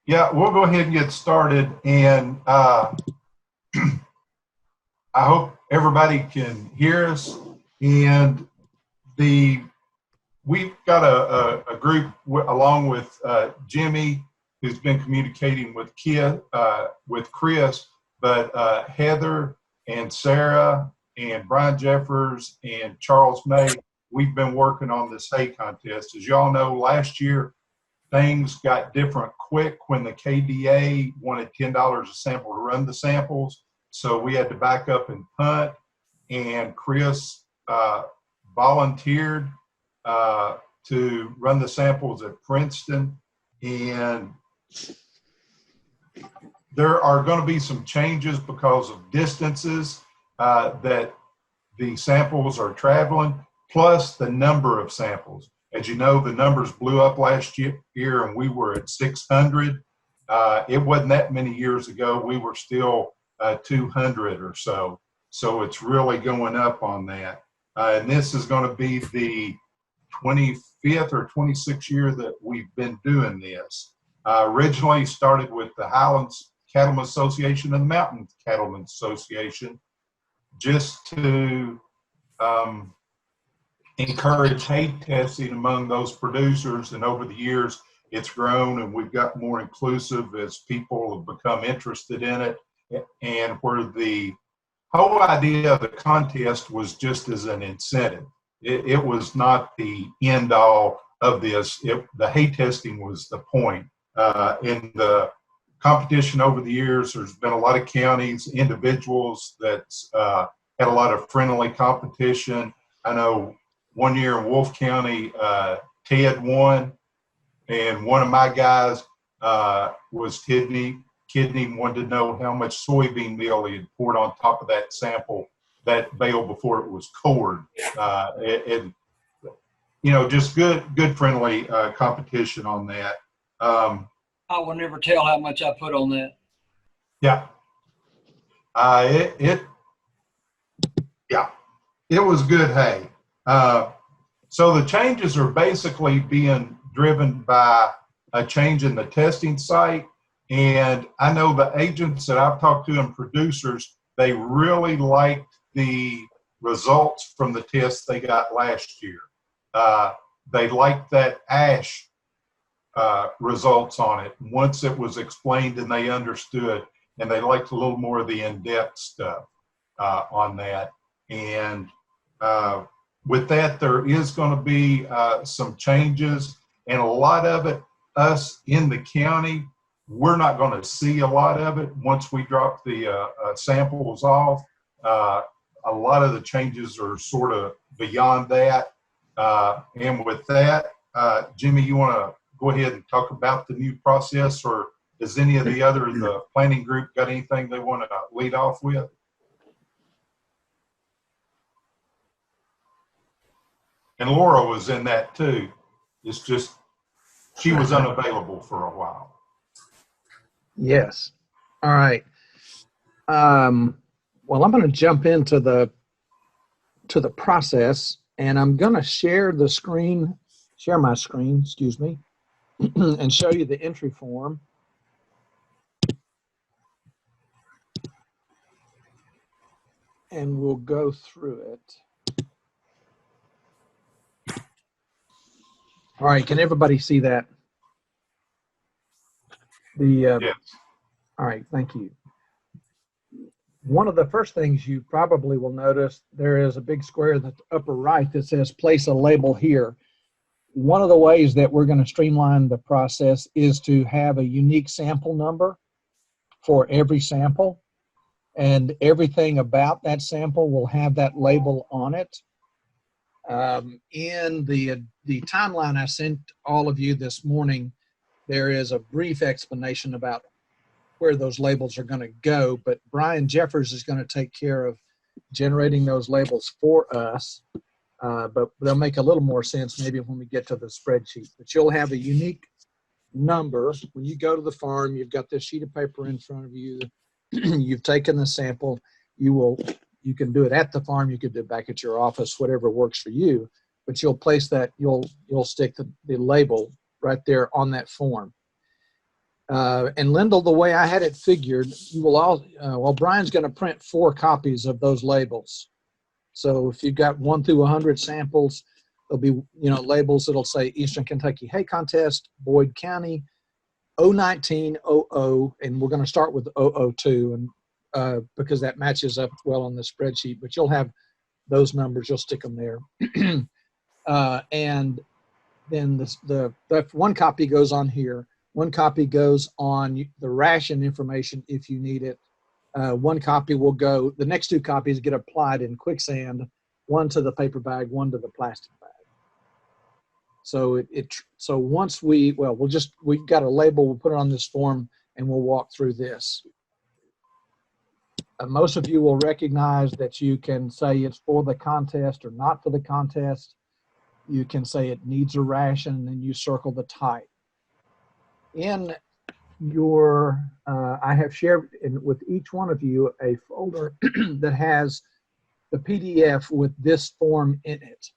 Yeah, we'll go ahead and get started. And I hope everybody can hear us. And we've got a group along with Jimmy, who's been communicating with Chris, but Heather and Sarah and Brian Jeffers and Charles May, we've been working on this hay contest. As y'all know, last year things got different quick when the KDA wanted $10 a sample to run the samples. So we had to back up and punt, and Chris volunteered to run the samples at Princeton. And there are going to be some changes because of distances that the samples are traveling, plus the number of samples. As you know, the numbers blew up last year and we were at 600. It wasn't that many years ago. We were still 200 or so. So it's really going up on that. And this is going to be the 25th or 26th year that we've been doing this. Originally started with the Highlands Cattlemen Association and the Mountain Cattlemen Association, just to encourage hay testing among those producers. And over the years, it's grown and we've got more inclusive as people have become interested in it. And where the whole idea of the contest was just as an incentive. It was not the end all of this. The hay testing was the point. In the competition over the years, there's been a lot of counties, individuals that's had a lot of friendly competition. I know one year in Wolfe County, Ted won, and one of my guys was Kidney. Kidney wanted to know how much soybean meal he had poured on top of that sample, that bale, before it was cored. Just good friendly competition on that. I will never tell how much I put on that. Yeah. It was good hay. So the changes are basically being driven by a change in the testing site. And I know the agents that I've talked to and producers, they really liked the results from the tests they got last year. They liked that ash results on it once it was explained and they understood, and they liked a little more of the in-depth stuff on that. And with that, there is going to be some changes, and a lot of it, us in the county, we're not going to see a lot of it once we drop the samples off. A lot of the changes are sort of beyond that. And with that, Jimmy, you want to go ahead and talk about the new process, or does any of the other the planning group got anything they want to lead off with? And Laura was in that too. It's just she was unavailable for a while. Yes. All right. Well, I'm going to jump into the process, and I'm going to share my screen, excuse me, and show you the entry form. And we'll go through it. All right. Can everybody see that? Yes. All right. Thank you. One of the first things you probably will notice, there is a big square in the upper right that says place a label here. One of the ways that we're going to streamline the process is to have a unique sample number for every sample, and everything about that sample will have that label on it. In the timeline I sent all of you this morning, there is a brief explanation about where those labels are going to go, but Brian Jeffers is going to take care of generating those labels for us, but they'll make a little more sense maybe when we get to the spreadsheet. But you'll have a unique number. When you go to the farm, you've got this sheet of paper in front of you. You've taken the sample. You can do it at the farm. You could do it back at your office, whatever works for you. But you'll place that. You'll stick the label right there on that form. And Lyndall, the way I had it figured, you will all, well, Brian's going to print 4 copies of those labels. So if you've got 1 through 100 samples, there'll be, labels that'll say Eastern Kentucky Hay Contest, Boyd County, 01900, and we're going to start with 002, and because that matches up well on the spreadsheet, but you'll have those numbers, you'll stick them there. And then the 1 copy goes on here. 1 copy goes on the ration information if you need it. 1 copy will go, the next 2 copies get applied in quicksand, 1 to the paper bag, 1 to the plastic bag. So so once we've got a label, we'll put it on this form and we'll walk through this. Most of you will recognize that you can say it's for the contest or not for the contest. You can say it needs a ration, and then you circle the type. In your, I have shared with each one of you a folder that has the PDF with this form in it.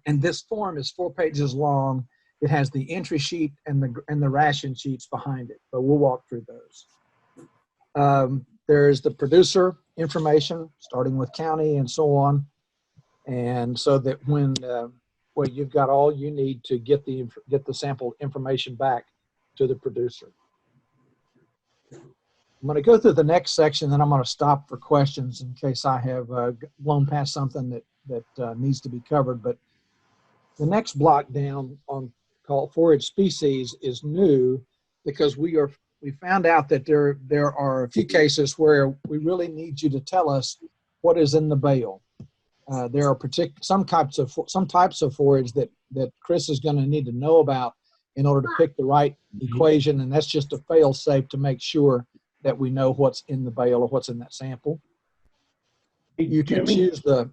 And this form is 4 pages long. It has the entry sheet and the ration sheets behind it, but we'll walk through those. There's the producer information, starting with county and so on. And so that when, you've got all you need to get the sample information back to the producer. I'm going to go through the next section, then I'm going to stop for questions in case I have blown past something that needs to be covered. But the next block down called forage species is new because we found out that there are a few cases where we really need you to tell us what is in the bale. There are some types of forage that Chris is going to need to know about in order to pick the right equation, and that's just a fail-safe to make sure that we know what's in the bale or what's in that sample. You can choose the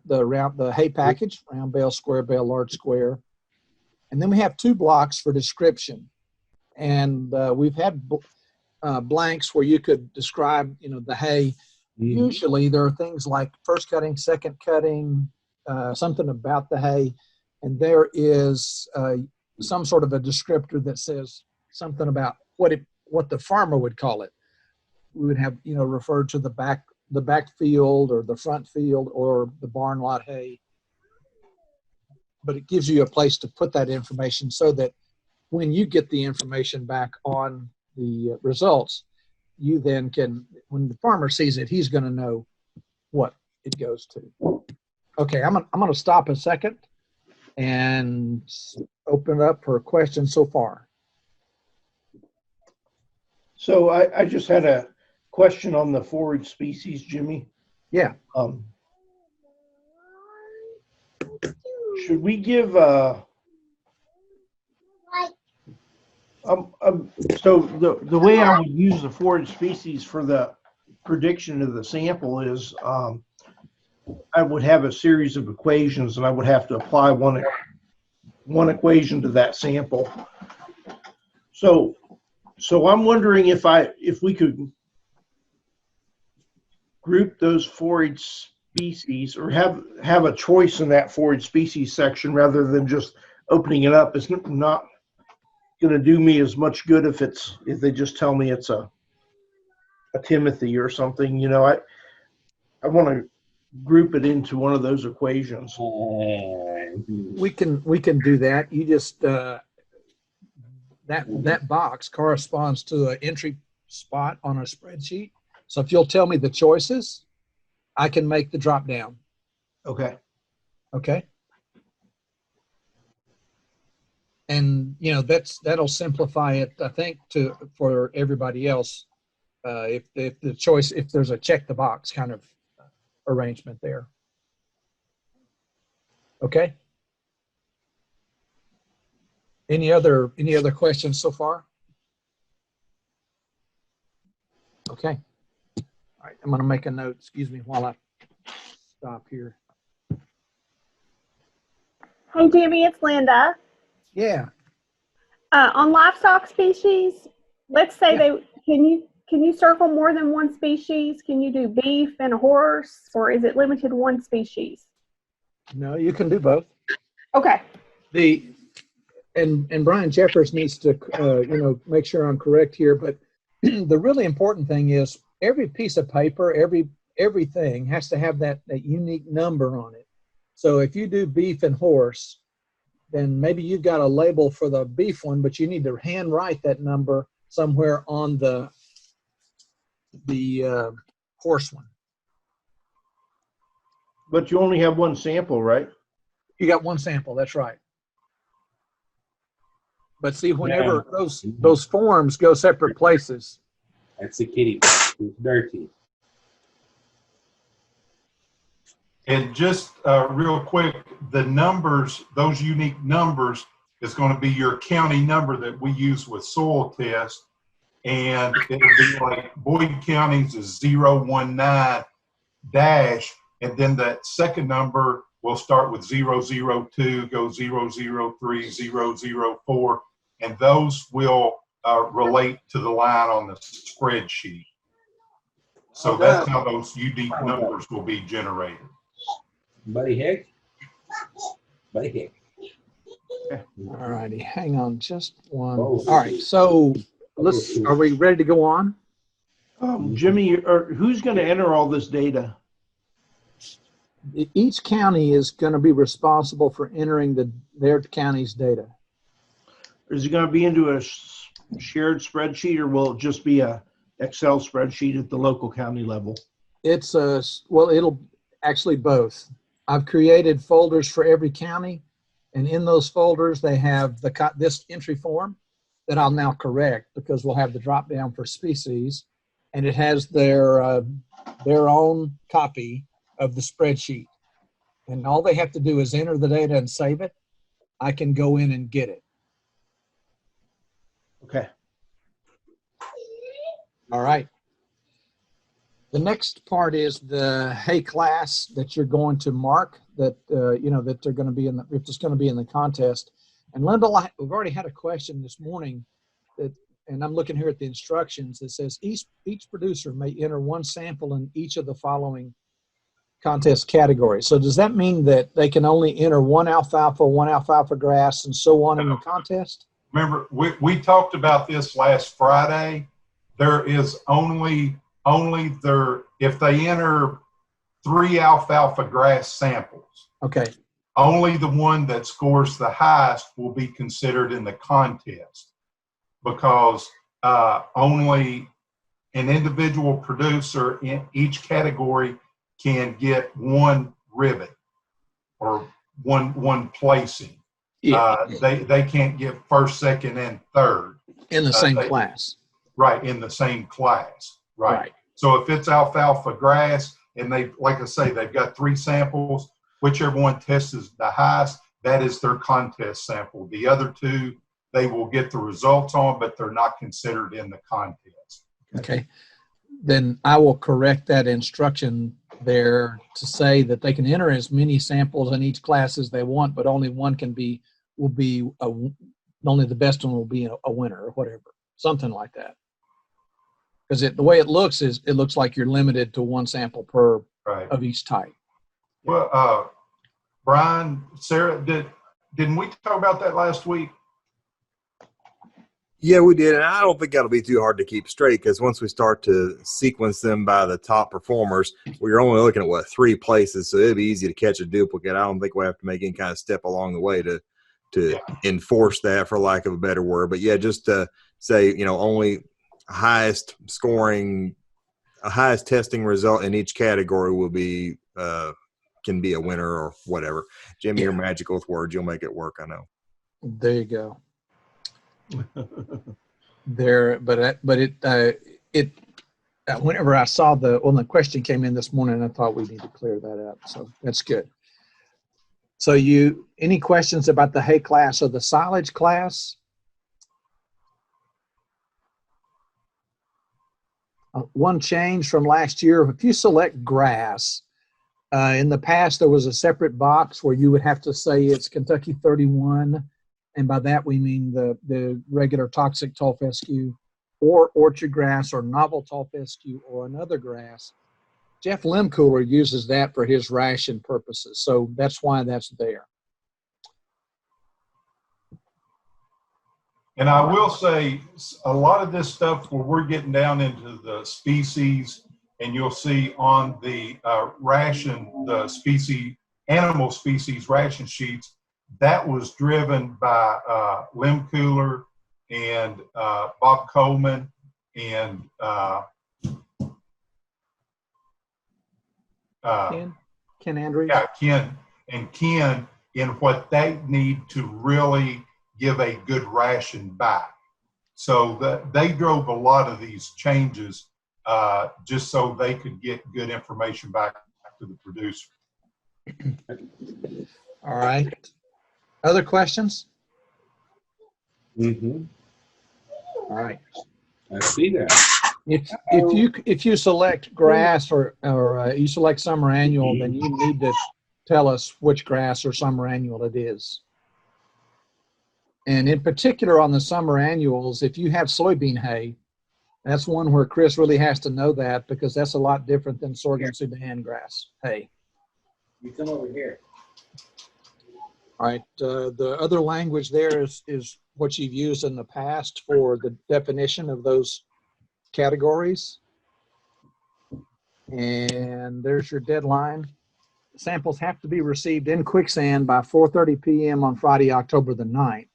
hay package, round bale, square bale, large square. And then we have 2 blocks for description. And we've had blanks where you could describe, the hay. Usually there are things like first cutting, second cutting, something about the hay. And there is some sort of a descriptor that says something about what the farmer would call it. We would have, referred to the back field or the front field or the barn lot hay. But it gives you a place to put that information so that when you get the information back on the results, you then can, when the farmer sees it, he's going to know what it goes to. Okay, I'm going to stop a second and open it up for questions so far. So I just had a question on the forage species, Jimmy. Yeah. Should we give so the way I would use the forage species for the prediction of the sample is I would have a series of equations and I would have to apply one equation to that sample. So I'm wondering if we could group those forage species or have a choice in that forage species section rather than just opening it up. It's not going to do me as much good if they just tell me it's a Timothy or something. I want to group it into one of those equations. We can do that. You just that box corresponds to an entry spot on a spreadsheet. So if you'll tell me the choices, I can make the drop down. Okay. Okay. And that'll simplify it, I think, for everybody else. If there's a check the box kind of arrangement there. Okay. Any other questions so far? Okay. All right, I'm going to make a note. Excuse me while I stop here. Hey, Jimmy, it's Linda. Yeah. On livestock species, let's say can you circle more than one species? Can you do beef and a horse, or is it limited to one species? No, you can do both. Okay. and Brian Jeffers needs to, make sure I'm correct here, but the really important thing is every piece of paper, everything has to have that unique number on it. So if you do beef and horse, then maybe you've got a label for the beef one, but you need to handwrite that number somewhere on the horse one. But you only have one sample, right? You got one sample, that's right. But see, whenever those forms go separate places. That's the kitty. It's dirty. And just real quick, the numbers, those unique numbers, is going to be your county number that we use with soil test. And it'll be like Boyd County's is 019 dash, and then that second number will start with 002, go 003, 004, and those will relate to the line on the spreadsheet. So that's how those unique numbers will be generated. Buddy Hick. Buddy Hick. All righty, hang on just one. Oh. All right, so are we ready to go on? Jimmy, who's going to enter all this data? Each county is going to be responsible for entering their county's data. Is it going to be into a shared spreadsheet, or will it just be a Excel spreadsheet at the local county level? It'll actually both. I've created folders for every county, and in those folders they have this entry form that I'll now correct, because we'll have the drop down for species, and it has their own copy of the spreadsheet. And all they have to do is enter the data and save it. I can go in and get it. Okay. All right. The next part is the hey class that you're going to mark that that they're going to be in if it's going to be in the contest. And Linda, we've already had a question this morning and I'm looking here at the instructions that says each producer may enter one sample in each of the following contest categories. So does that mean that they can only enter one alfalfa grass, and so on in the contest? Remember, we talked about this last Friday. There is only if they enter 3 alfalfa grass samples. Okay. Only the one that scores the highest will be considered in the contest, because only an individual producer in each category can get one ribbon or one placing. Yeah. They can't get first, second, and third. In the same class. Right, in the same class. Right. So if it's alfalfa grass and like I say, they've got 3 samples, whichever one tests the highest, that is their contest sample. The other 2, they will get the results on, but they're not considered in the contest. Okay. Then I will correct that instruction there to say that they can enter as many samples in each class as they want, but only one only the best one will be a winner or whatever, something like that. Because the way it looks is it looks like you're limited to 1 sample per of each type. Well, Brian, Sarah, didn't we talk about that last week? Yeah, we did, and I don't think that'll be too hard to keep straight, because once we start to sequence them by the top performers, we're only looking at 3 places, so it'll be easy to catch a duplicate. I don't think we have to make any kind of step along the way to enforce that, for lack of a better word. But yeah, just to say, only highest testing result in each category will be can be a winner or whatever. Jimmy, you're magical with words. You'll make it work, I know. There you go. Whenever I saw when the question came in this morning, I thought we need to clear that up. So that's good. So any questions about the hay class or the silage class? One change from last year, if you select grass, in the past there was a separate box where you would have to say it's Kentucky 31, and by that we mean the regular toxic tall fescue, or orchard grass, or novel tall fescue, or another grass. Jeff Limcooler uses that for his ration purposes, so that's why that's there. And I will say a lot of this stuff where we're getting down into the species, and you'll see on the ration, the animal species ration sheets, that was driven by Lim Cooler and Bob Coleman and Ken Andrews. yeah, Ken in what they need to really give a good ration back. So they drove a lot of these changes just so they could get good information back to the producer. All right. Other questions? Mm-hmm. All right. I see that. If you select grass or you select summer annual, then you need to tell us which grass or summer annual it is. And in particular on the summer annuals, if you have soybean hay, that's one where Chris really has to know that, because that's a lot different than sorghum Sudan grass hay. You come over here. All right. The other language there is what you've used in the past for the definition of those categories. And there's your deadline. Samples have to be received in Quicksand by 4:30 p.m. on Friday, October the 9th.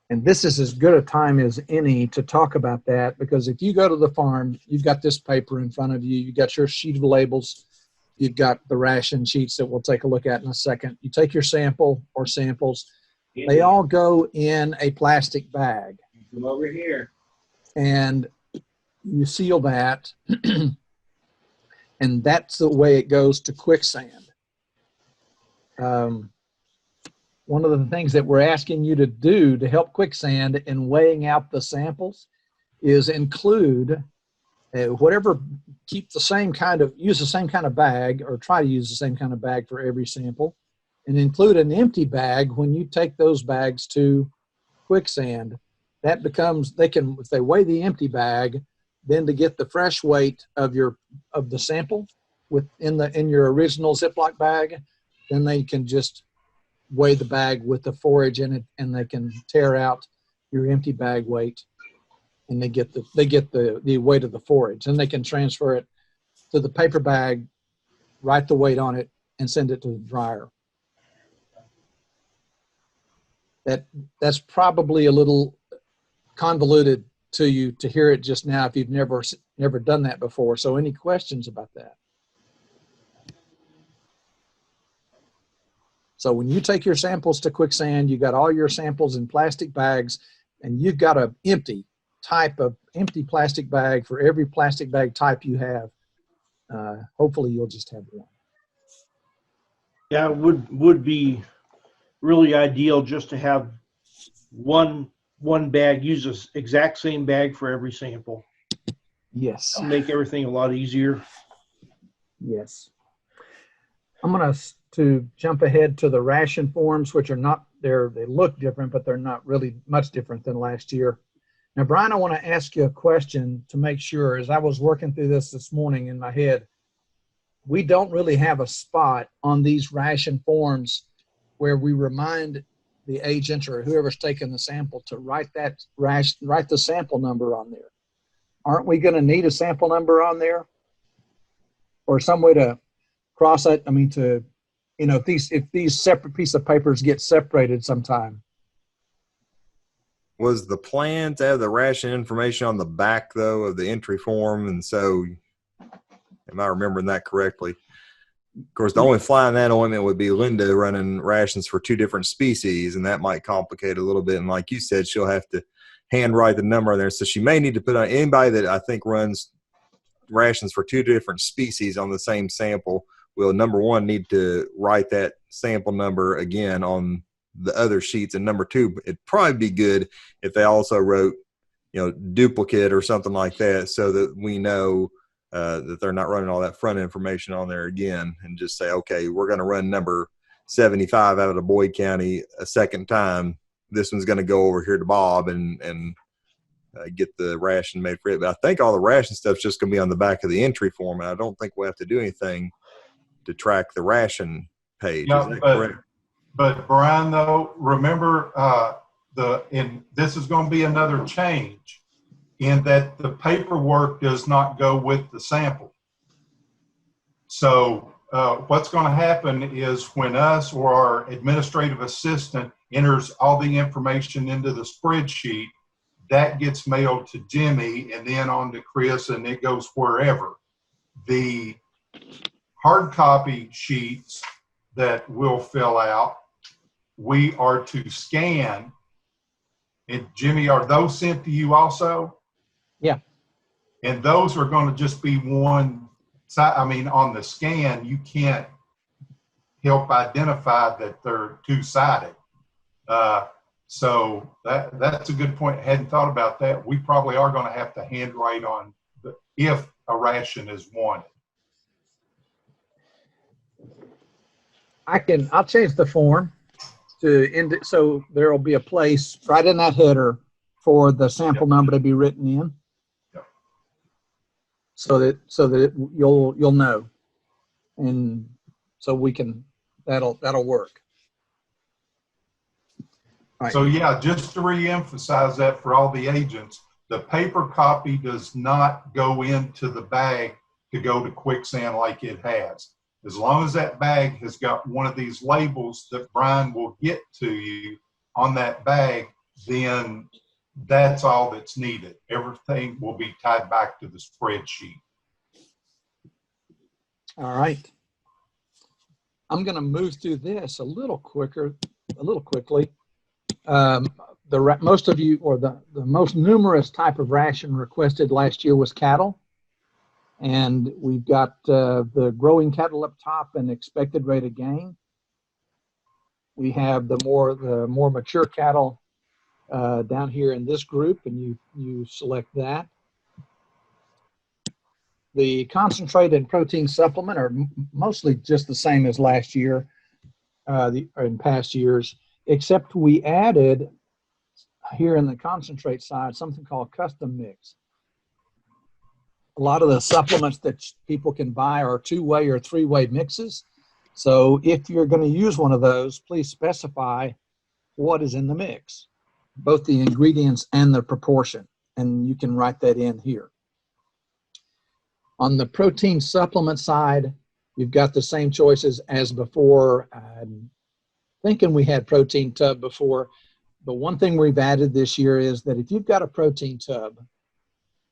And this is as good a time as any to talk about that, because if you go to the farm, you've got this paper in front of you, you've got your sheet of labels, you've got the ration sheets that we'll take a look at in a second. You take your sample or samples, they all go in a plastic bag. Come over here. And you seal that, and that's the way it goes to Quicksand. One of the things that we're asking you to do to help Quicksand in weighing out the samples is include use the same kind of bag, or try to use the same kind of bag for every sample, and include an empty bag when you take those bags to Quicksand. That becomes, if they weigh the empty bag, then to get the fresh weight of the sample in your original Ziploc bag, then they can just weigh the bag with the forage in it, and they can tear out your empty bag weight, and they get the weight of the forage, and they can transfer it to the paper bag, write the weight on it, and send it to the dryer. That's probably a little convoluted to you to hear it just now if you've never done that before. So any questions about that? So when you take your samples to Quicksand, you got all your samples in plastic bags, and you've got an empty plastic bag for every plastic bag type you have. Hopefully you'll just have one. Yeah, it would be really ideal just to have one bag, use this exact same bag for every sample. Yes. That'll make everything a lot easier. Yes. I'm going to jump ahead to the ration forms, which are not there. They look different, but they're not really much different than last year. Now, Brian, I want to ask you a question to make sure, as I was working through this morning in my head, we don't really have a spot on these ration forms where we remind the agent or whoever's taking the sample to write the sample number on there. Aren't we going to need a sample number on there, or some way to cross it? I mean, if these separate pieces of papers get separated sometime. Was the plan to have the ration information on the back, though, of the entry form? And so, am I remembering that correctly? Of course, the only fly in that ointment would be Linda running rations for 2 different species, and that might complicate a little bit. And like you said, she'll have to handwrite the number on there. So she may need to put on anybody that I think runs rations for 2 different species on the same sample will, number one, need to write that sample number again on the other sheets. And number 2, it'd probably be good if they also wrote, duplicate or something like that, so that we know that they're not running all that front information on there again, and just say, okay, we're going to run number 75 out of Boyd County a second time. This one's going to go over here to Bob and get the ration made for it. But I think all the ration stuff's just going to be on the back of the entry form, and I don't think we'll have to do anything to track the ration page. Yeah, is that correct? But Brian, though, remember and this is going to be another change in that the paperwork does not go with the sample. So what's going to happen is when us or our administrative assistant enters all the information into the spreadsheet, that gets mailed to Jimmy and then on to Chris, and it goes wherever. The hard copy sheets that we'll fill out, we are to scan. And Jimmy, are those sent to you also? Yeah. And those are going to just be one side. I mean, on the scan, you can't help identify that they're two-sided. So that's a good point. I hadn't thought about that. We probably are going to have to handwrite on if a ration is wanted. I'll change the form to so there will be a place right in that header for the sample number to be written in. Yep. So that you'll know, and so we can that'll work. Right. So yeah, just to reemphasize that for all the agents, the paper copy does not go into the bag to go to Quicksand like it has. As long as that bag has got one of these labels that Brian will get to you on that bag, then that's all that's needed. Everything will be tied back to the spreadsheet. All right. I'm going to move through this a little quickly. Most of you, or the most numerous type of ration requested last year was cattle. And we've got the growing cattle up top and expected rate of gain. We have the more mature cattle down here in this group, and you select that. The concentrate and protein supplement are mostly just the same as last year, in past years, except we added here in the concentrate side something called custom mix. A lot of the supplements that people can buy are two-way or three-way mixes. So if you're going to use one of those, please specify what is in the mix, both the ingredients and the proportion, and you can write that in here. On the protein supplement side, you've got the same choices as before. I'm thinking we had protein tub before, but one thing we've added this year is that if you've got a protein tub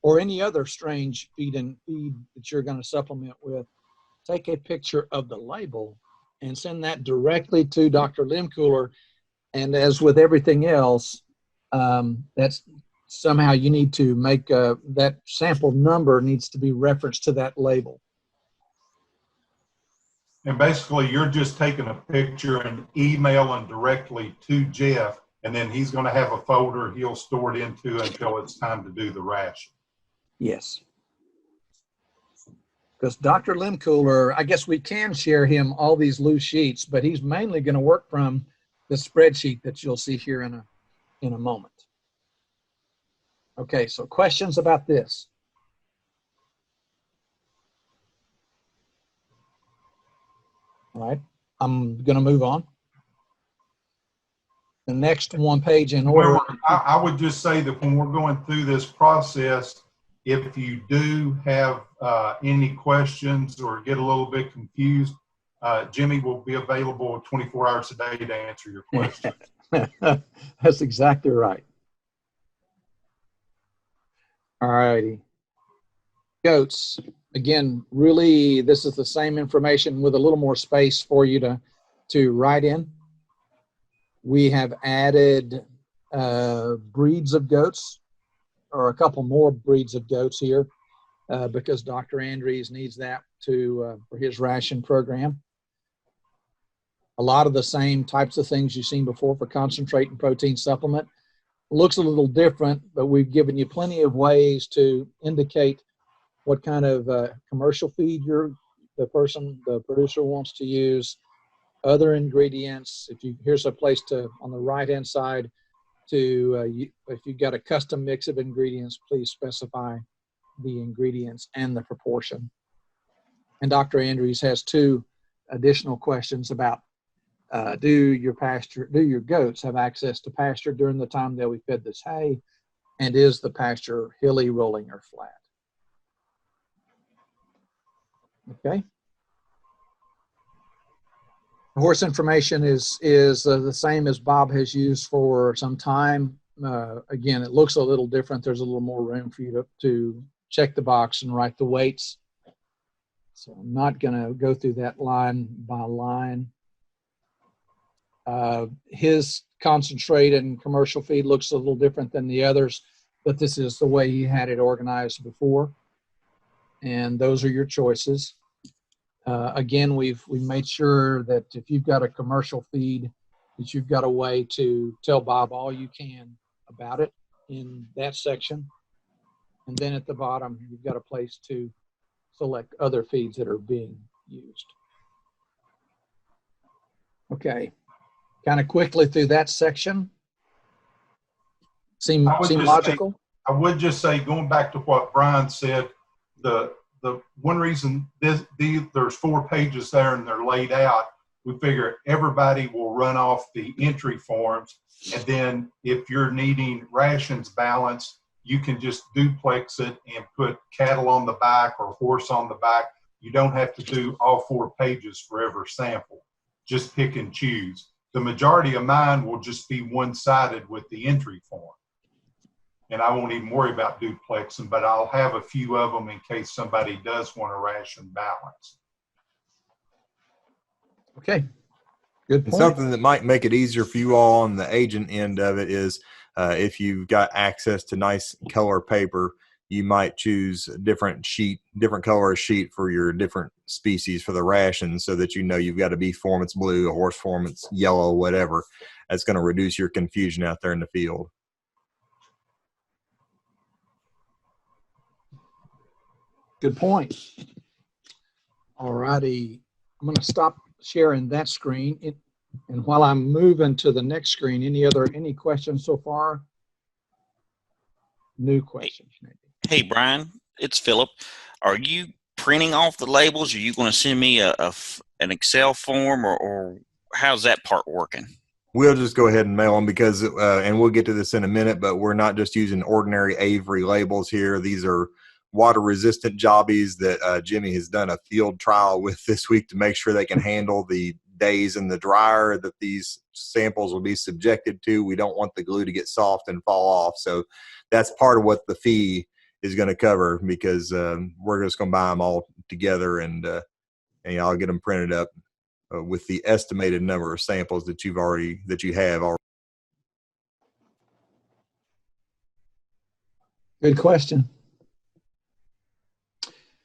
or any other strange feed that you're going to supplement with, take a picture of the label and send that directly to Dr. Limcooler. And as with everything else, that's somehow you need to make that sample number needs to be referenced to that label. And basically, you're just taking a picture and emailing directly to Jeff, and then he's going to have a folder he'll store it into until it's time to do the ration. Yes. Because Dr. Limcooler, I guess we can share him all these loose sheets, but he's mainly going to work from the spreadsheet that you'll see here in a moment. Okay, so questions about this? All right, I'm going to move on. The next one page in order. I would just say that when we're going through this process, if you do have any questions or get a little bit confused, Jimmy will be available 24 hours a day to answer your questions. That's exactly right. All righty. Goats. Again, really, this is the same information with a little more space for you to write in. We have added breeds of goats, or a couple more breeds of goats here, because Dr. Andrews needs that for his ration program. A lot of the same types of things you've seen before for concentrate and protein supplement. Looks a little different, but we've given you plenty of ways to indicate what kind of commercial feed the producer wants to use, other ingredients. Here's a place on the right-hand side if you've got a custom mix of ingredients, please specify the ingredients and the proportion. And Dr. Andrews has two additional questions about Do your goats have access to pasture during the time they'll be fed this hay? And is the pasture hilly, rolling, or flat? Okay. Horse information is the same as Bob has used for some time. Again, it looks a little different. There's a little more room for you to check the box and write the weights. So I'm not going to go through that line by line. His concentrate and commercial feed looks a little different than the others, but this is the way he had it organized before. And those are your choices. Again, we made sure that if you've got a commercial feed, that you've got a way to tell Bob all you can about it in that section. And then at the bottom, you've got a place to select other feeds that are being used. Okay, kind of quickly through that section. Seem logical? I would just say, going back to what Brian said, the one reason there's 4 pages there and they're laid out, we figure everybody will run off the entry forms, and then if you're needing rations balance, you can just duplex it and put cattle on the back or horse on the back. You don't have to do all 4 pages for every sample. Just pick and choose. The majority of mine will just be one-sided with the entry form. And I won't even worry about duplexing, but I'll have a few of them in case somebody does want a ration balance. Okay, good And point. something that might make it easier for you all on the agent end of it is if you've got access to nice color paper, you might choose a different color sheet for your different species for the ration, so that you know you've got a beef form, it's blue, a horse form, it's yellow, whatever. That's going to reduce your confusion out there in the field. Good point. All righty. I'm going to stop sharing that screen. And while I'm moving to the next screen, any questions so far? New questions, maybe. Hey, Brian, it's Philip. Are you printing off the labels? Are you going to send me an Excel form, or how's that part working? We'll just go ahead and mail them because, and we'll get to this in a minute, but we're not just using ordinary Avery labels here. These are water-resistant jobbies that Jimmy has done a field trial with this week to make sure they can handle the days in the dryer that these samples will be subjected to. We don't want the glue to get soft and fall off. So that's part of what the fee is going to cover, because we're just going to buy them all together and I'll get them printed up with the estimated number of samples that you have already. Good question.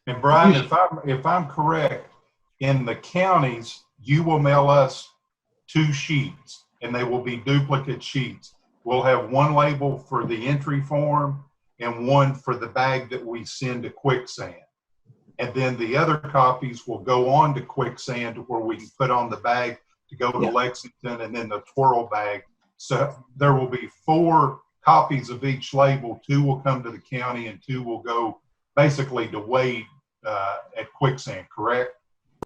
And Brian, if I'm correct, in the counties, you will mail us 2 sheets, and they will be duplicate sheets. We'll have one label for the entry form and one for the bag that we send to Quicksand. And then the other copies will go on to Quicksand, where we can put on the bag to go to Lexington, and then the twirl bag. So there will be 4 copies of each label. 2 will come to the county and 2 will go basically to Wade at Quicksand, correct?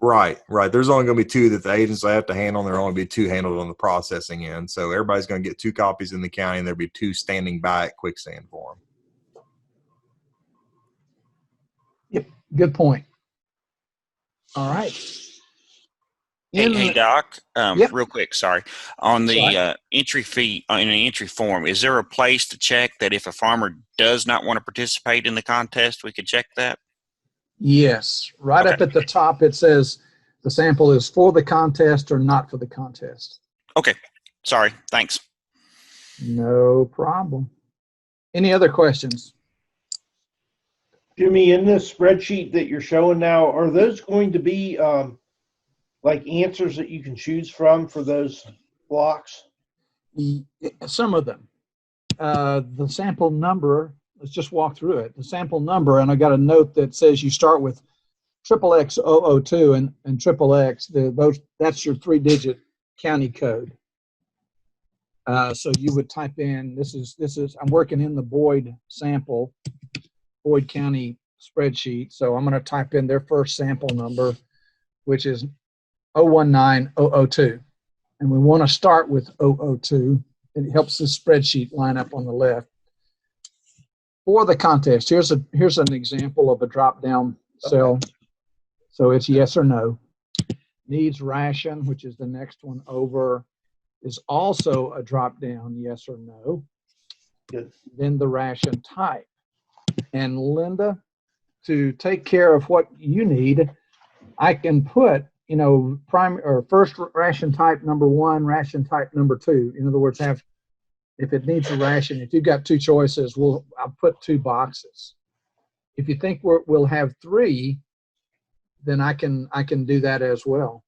Right. There's only going to be 2 that the agents have to handle, and there'll only be 2 handled on the processing end. So everybody's going to get 2 copies in the county, and there'll be 2 standing by at Quicksand for them. Yep, good point. All right. Hey, Doc, Yep. real quick, sorry. On the Sorry. entry fee, in an entry form, is there a place to check that if a farmer does not want to participate in the contest, we could check that? Yes, right up at the top, it says the sample is for the contest or not for the contest. Okay, sorry, thanks. No problem. Any other questions? Jimmy, in this spreadsheet that you're showing now, are those going to be like answers that you can choose from for those blocks? Some of them. The sample number, let's just walk through it. The sample number, and I got a note that says you start with XXX002 and XXX. That's your 3-digit county code. So you would type in, this is I'm working in the Boyd sample, Boyd County spreadsheet. So I'm going to type in their first sample number, which is 019002. And we want to start with 002. It helps the spreadsheet line up on the left. For the contest, here's an example of a drop-down cell. So it's yes or no. Needs ration, which is the next one over, is also a drop-down yes or no. Good. Then the ration type. And Linda, to take care of what you need, I can put, you know, first ration type number 1, ration type number 2. In other words, if it needs a ration, if you've got 2 choices, I'll put 2 boxes. If you think we'll have 3, then I can do that as well.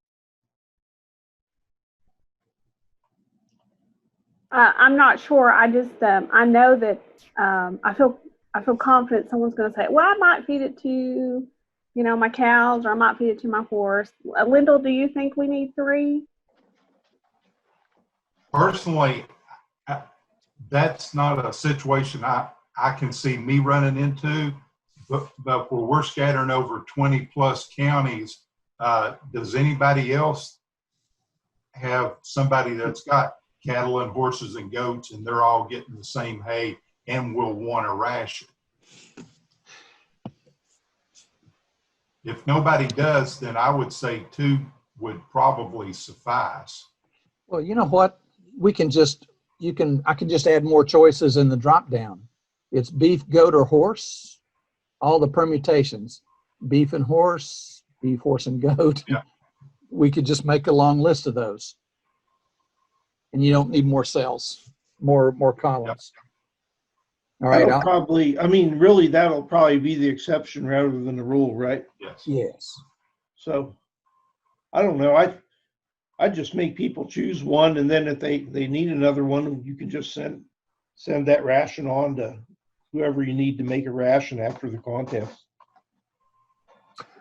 I'm not sure. I just I know that I feel confident someone's going to say, well, I might feed it to, you know, my cows, or I might feed it to my horse. Lyndall, do you think we need 3? Personally, that's not a situation I can see me running into, but where we're scattering over 20 plus counties, does anybody else have somebody that's got cattle and horses and goats and they're all getting the same hay and will want a ration? If nobody does, then I would say 2 would probably suffice. Well, you know what? We can just, I can just add more choices in the drop down. It's beef, goat, or horse, all the permutations, beef and horse, and goat. Yeah. We could just make a long list of those. And you don't need more cells, more columns. All right. That'll probably, I mean, really, that'll probably be the exception rather than the rule, right? Yes. Yes. So, I don't know. I just make people choose one, and then if they need another one, you can just send that ration on to whoever you need to make a ration after the contest.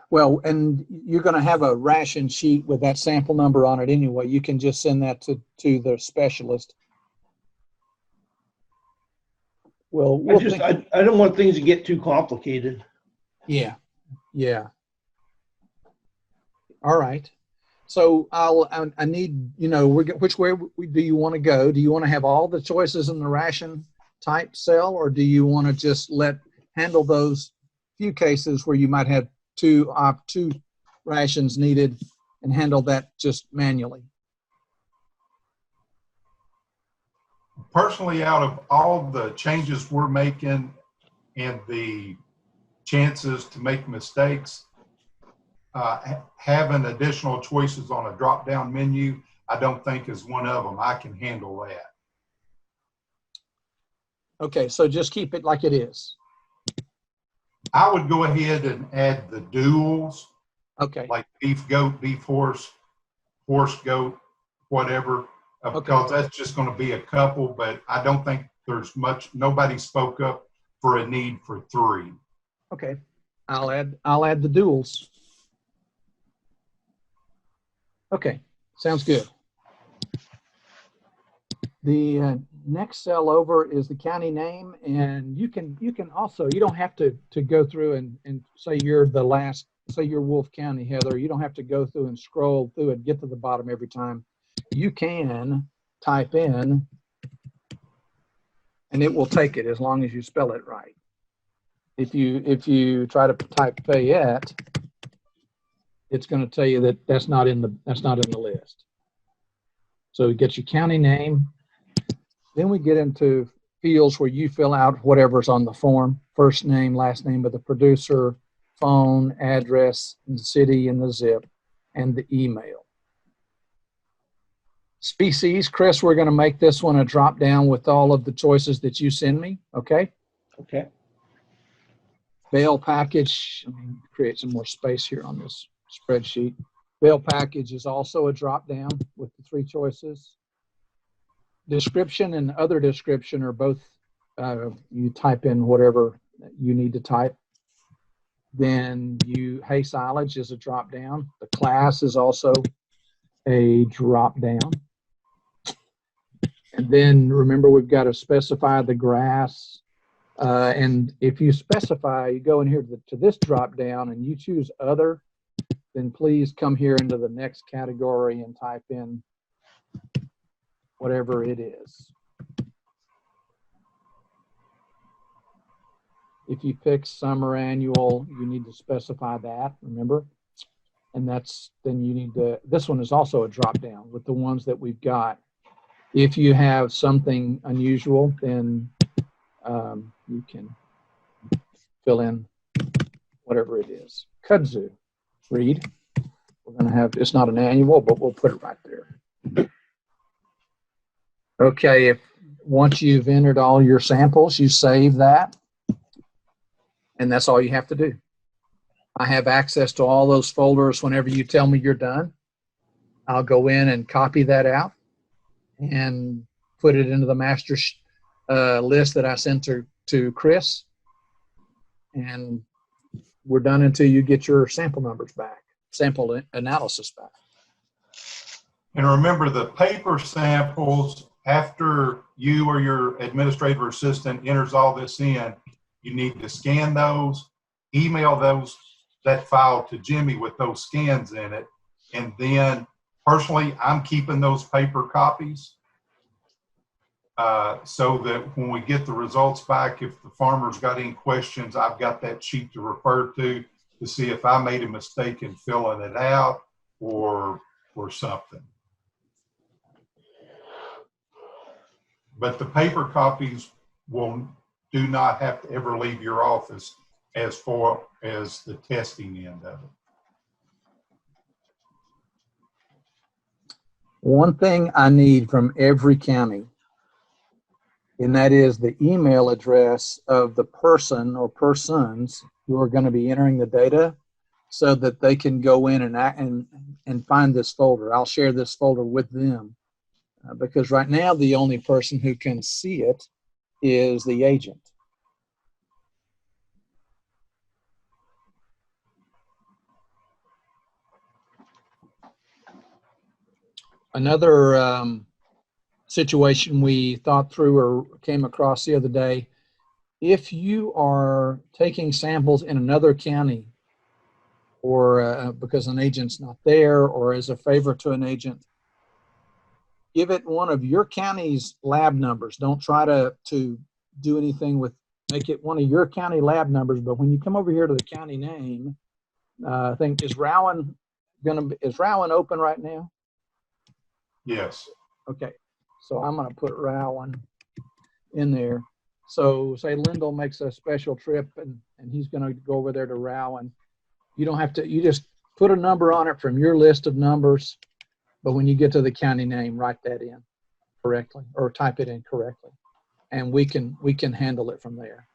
Well, and you're going to have a ration sheet with that sample number on it anyway. You can just send that to the specialist. Well, I don't want things to get too complicated. Yeah. All right. So I need, you know, which way do you want to go? Do you want to have all the choices in the ration type cell, or do you want to just handle those few cases where you might have two rations needed and handle that just manually? Personally, out of all the changes we're making and the chances to make mistakes, having additional choices on a drop-down menu, I don't think is one of them. I can handle that. Okay, so just keep it like it is. I would go ahead and add the duals, Okay. like beef, goat, beef, horse, goat, whatever, because that's just going to be a couple, but I don't think there's much, nobody spoke up for a need for 3. Okay, I'll add the duals. Okay, sounds good. The next cell over is the county name, and you can also, you don't have to go through and say you're the last, say you're Wolf County, Heather. You don't have to go through and scroll through and get to the bottom every time. You can type in, and it will take it as long as you spell it right. If you try to type Fayette, it's going to tell you that that's not in the list. So you get your county name. Then we get into fields where you fill out whatever's on the form: first name, last name of the producer, phone, address, and the city, and the zip, and the email. Species, Chris, we're going to make this one a drop down with all of the choices that you send me. Okay. Okay. Bale package, let me create some more space here on this spreadsheet. Bale package is also a drop down with the 3 choices. Description and other description are both, you type in whatever you need to type. Then hay silage is a drop down. The class is also a drop down. And then remember, we've got to specify the grass. And if you specify, you go in here to this drop down and you choose other, then please come here into the next category and type in whatever it is. If you pick summer annual, you need to specify that, remember? And then you need to, this one is also a drop down with the ones that we've got. If you have something unusual, then you can fill in whatever it is. Kudzu, read. We're going to have, it's not an annual, but we'll put it right there. Okay, once you've entered all your samples, you save that. And that's all you have to do. I have access to all those folders whenever you tell me you're done. I'll go in and copy that out and put it into the master list that I sent to Chris. And we're done until you get your sample numbers back, sample analysis back. And remember, the paper samples, after you or your administrative assistant enters all this in, you need to scan those, email that file to Jimmy with those scans in it. And then personally, I'm keeping those paper copies so that when we get the results back, if the farmer's got any questions, I've got that sheet to refer to see if I made a mistake in filling it out or something. But the paper copies do not have to ever leave your office as far as the testing end of it. One thing I need from every county, and that is the email address of the person or persons who are going to be entering the data so that they can go in and find this folder. I'll share this folder with them because right now the only person who can see it is the agent. Another situation we thought through or came across the other day, if you are taking samples in another county or because an agent's not there or as a favor to an agent, give it one of your county's lab numbers. Don't try to do anything with, make it one of your county lab numbers, but when you come over here to the county name, I think, is Rowan open right now? Yes. Okay, so I'm going to put Rowan in there. So say Lyndall makes a special trip and he's going to go over there to Rowan. You don't have to, you just put a number on it from your list of numbers, but when you get to the county name, write that in correctly or type it in correctly. And we can handle it from there.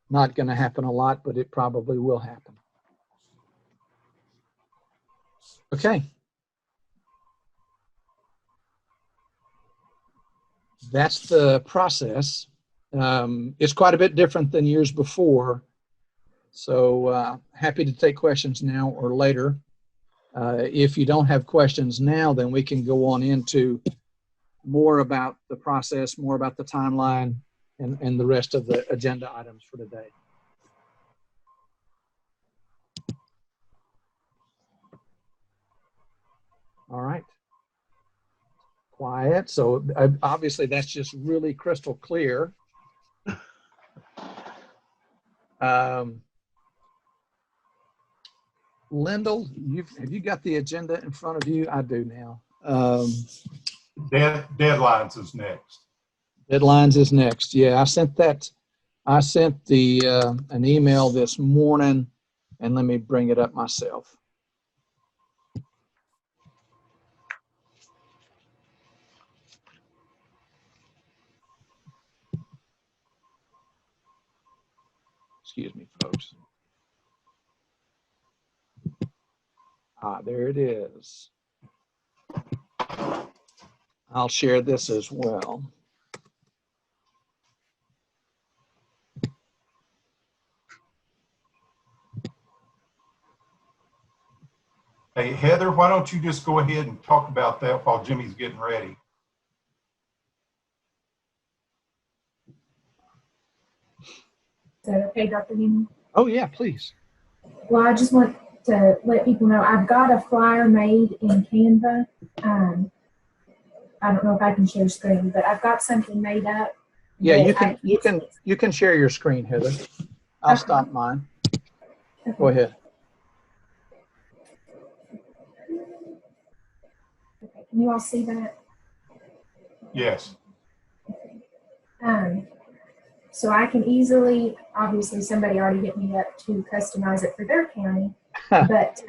Not going to happen a lot, but it probably will happen. Okay. That's the process. It's quite a bit different than years before. So happy to take questions now or later. If you don't have questions now, then we can go on into more about the process, more about the timeline, and the rest of the agenda items for today. All right. Quiet. So obviously that's just really crystal clear. Lyndall, have you got the agenda in front of you? I do now. Deadlines is next. Deadlines is next. Yeah, I sent an email this morning, and let me bring it up myself. Excuse me, folks. There it is. I'll share this as well. Hey, Heather, why don't you just go ahead and talk about that while Jimmy's getting ready? Is that okay, Dr. Newman? Oh, yeah, please. Well, I just want to let people know, I've got a flyer made in Canva. I don't know if I can share screen, but I've got something made up. Yeah, that you can share your screen, Heather. I'll Okay. stop mine. Okay. Go ahead. Okay. Can you all see that? Yes. So I can easily, obviously somebody already hit me up to customize it for their county, but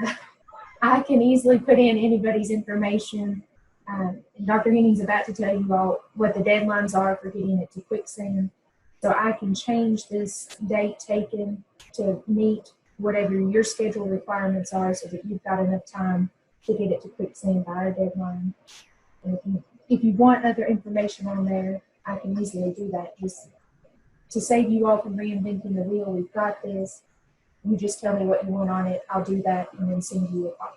I can easily put in anybody's information. And Dr. Henning's about to tell you all what the deadlines are for getting it to Quicksand. So I can change this date taken to meet whatever your schedule requirements are so that you've got enough time to get it to Quicksand by our deadline. And if you want other information on there, I can easily do that. Just to save you all from reinventing the wheel, we've got this. You just tell me what you want on it. I'll do that and then send you a copy.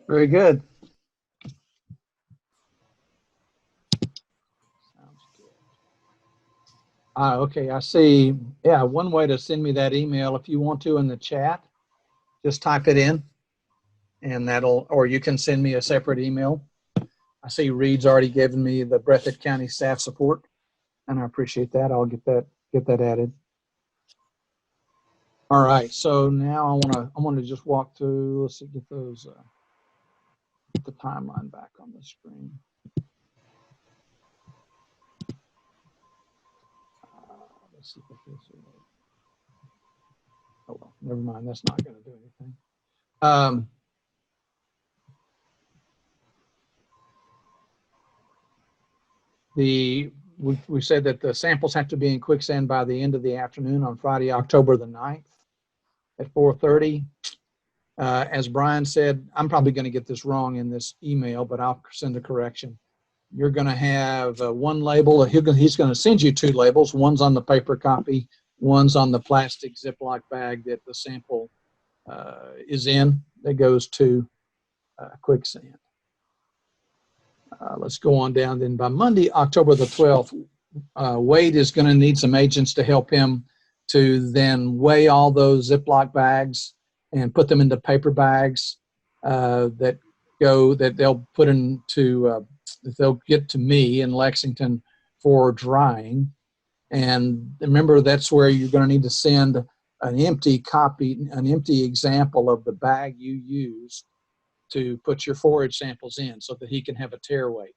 Very good. Sounds good. Okay, I see. Yeah, one way to send me that email, if you want to in the chat, just type it in and that'll, or you can send me a separate email. I see Reed's already given me the Breathitt County staff support, and I appreciate that. I'll get that added. All right, so now I want to just walk through. Let's see, get those get the timeline back on the screen. Let's see if this is. Oh well, never mind. That's not going to do anything. We said that the samples have to be in Quicksand by the end of the afternoon on Friday, October the 9th at 4:30. As Brian said, I'm probably going to get this wrong in this email, but I'll send a correction. You're going to have one label. He's going to send you two labels. One's on the paper copy. One's on the plastic Ziploc bag that the sample is in that goes to Quicksand. Let's go on down. Then by Monday, October the 12th, Wade is going to need some agents to help him to then weigh all those Ziploc bags and put them into paper bags that they'll put into that they'll get to me in Lexington for drying. And remember, that's where you're going to need to send an empty copy, an empty example of the bag you used to put your forage samples in so that he can have a tare weight.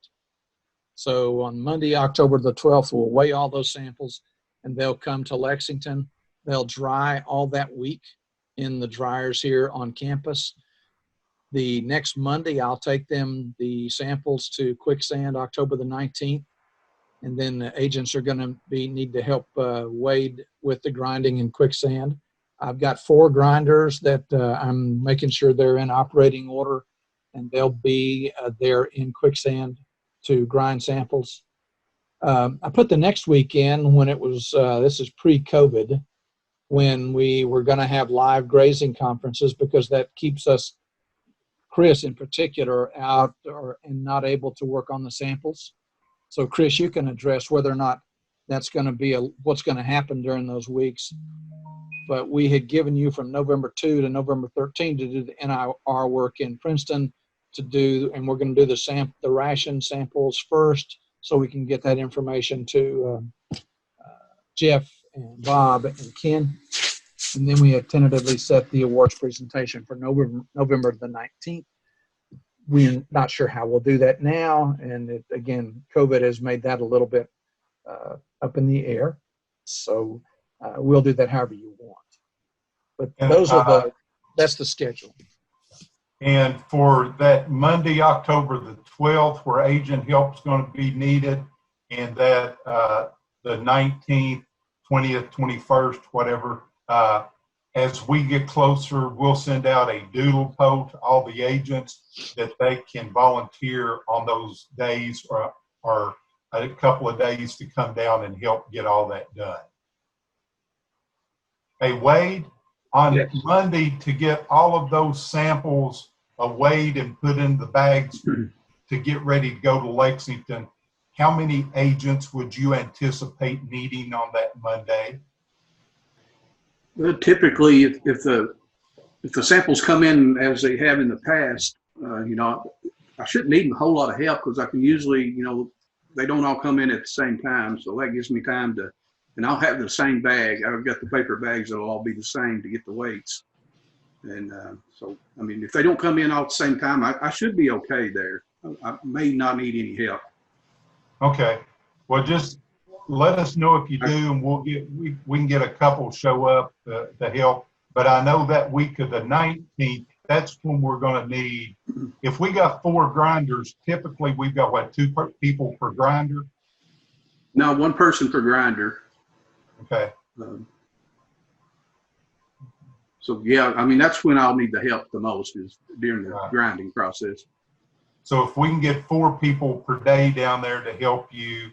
So on Monday, October the 12th, we'll weigh all those samples and they'll come to Lexington. They'll dry all that week in the dryers here on campus. The next Monday, I'll take the samples to Quicksand, October the 19th. And then the agents are going to need to help Wade with the grinding in Quicksand. I've got 4 grinders that I'm making sure they're in operating order, and they'll be there in Quicksand to grind samples. I put the next week in when it was, this is pre-COVID, when we were going to have live grazing conferences, because that keeps us, Chris in particular, out and not able to work on the samples. So Chris, you can address whether or not that's going to be what's going to happen during those weeks. But we had given you from November 2 to November 13 to do the NIR work in Princeton and we're going to do the ration samples first so we can get that information to Jeff and Bob and Ken. And then we had tentatively set the awards presentation for November the 19th. We're not sure how we'll do that now. And again, COVID has made that a little bit up in the air. So we'll do that however you want. But that's the schedule. And for that Monday, October the 12th, where agent help is going to be needed, and that the 19th, 20th, 21st, whatever, as we get closer, we'll send out a doodle poll to all the agents that they can volunteer on those days or a couple of days to come down and help get all that done. Hey, Wade, on Monday, to get all of those samples weighed and put in the bags to get ready to go to Lexington, how many agents would you anticipate needing on that Monday? Well, typically, if the samples come in as they have in the past, I shouldn't need a whole lot of help because I can usually, they don't all come in at the same time. So that gives me time to, and I'll have the same bag. I've got the paper bags that'll all be the same to get the weights. And so, I mean, if they don't come in all at the same time, I should be okay there. I may not need any help. Okay. Well, just let us know if you do, and we can get a couple show up to help. But I know that week of the 19th, that's when we're going to need, if we got 4 grinders, typically we've got, what, 2 people per grinder? No, 1 person per grinder. Okay. So, yeah, I mean, that's when I'll need the help the most is during the grinding process. So if we can get 4 people per day down there to help you,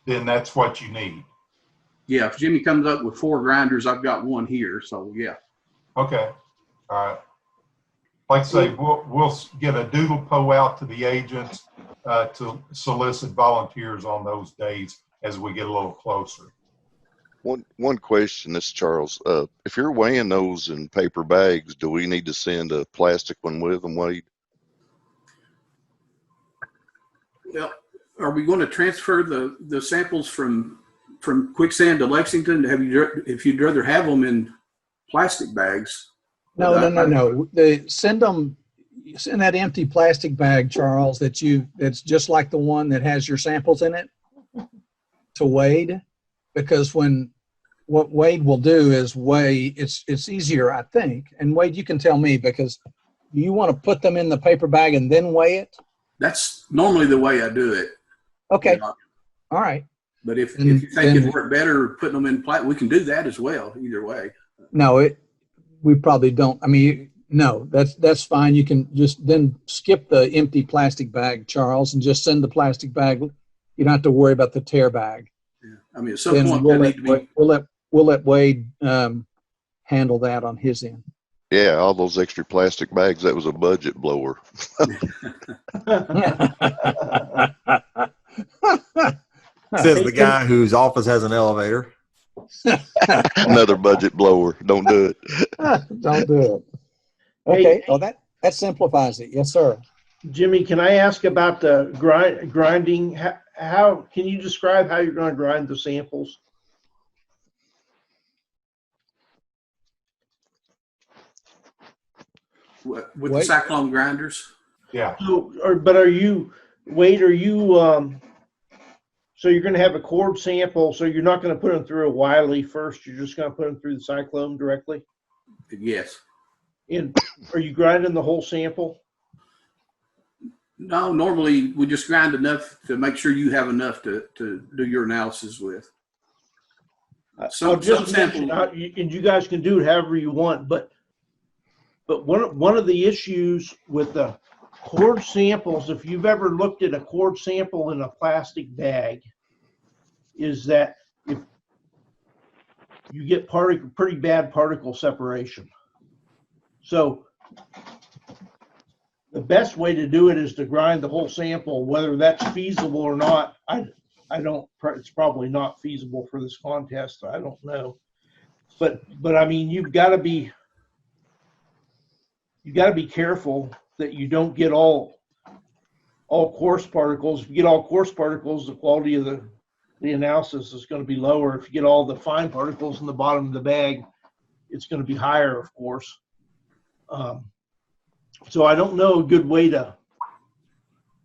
then that's what you need. Yeah, if Jimmy comes up with 4 grinders, I've got 1 here. So, yeah. Okay. All right. Like I say, we'll get a doodle poll out to the agents to solicit volunteers on those days as we get a little closer. One question, this is Charles. If you're weighing those in paper bags, do we need to send a plastic one with them, Wade? Well, are we going to transfer the samples from Quicksand to Lexington? If you'd rather have them in plastic bags? No. Send that empty plastic bag, Charles, that's just like the one that has your samples in it to Wade, because what Wade will do is weigh, it's easier, I think. And Wade, you can tell me, because you want to put them in the paper bag and then weigh it? That's normally the way I do it. Okay. All right. But if you think it'd work better putting them in plastic, we can do that as well, either way. No, we probably don't. I mean, no, that's fine. You can just then skip the empty plastic bag, Charles, and just send the plastic bag. You don't have to worry about the tear bag. Yeah. I mean, at some point, we'll let Wade handle that on his end. Yeah, all those extra plastic bags, that was a budget blower. Says the guy whose office has an elevator. Another budget blower. Don't do it. Don't do it. Okay. Well, that simplifies it. Yes, sir. Jimmy, can I ask about the grinding? How can you describe how you're going to grind the samples? With the cyclone grinders? Yeah. So, are you, Wade, so you're going to have a cord sample, so you're not going to put them through a Wiley first, you're just going to put them through the cyclone directly? Yes. And are you grinding the whole sample? No, normally we just grind enough to make sure you have enough to do your analysis with. Some samples, and you guys can do it however you want, but one of the issues with the cord samples, if you've ever looked at a cord sample in a plastic bag, is that if you get pretty bad particle separation. So the best way to do it is to grind the whole sample. Whether that's feasible or not, I don't. It's probably not feasible for this contest. I don't know, but I mean, you've got to be careful that you don't get all coarse particles. If you get all coarse particles, the quality of the analysis is going to be lower. If you get all the fine particles in the bottom of the bag, it's going to be higher, of course. So I don't know a good way to,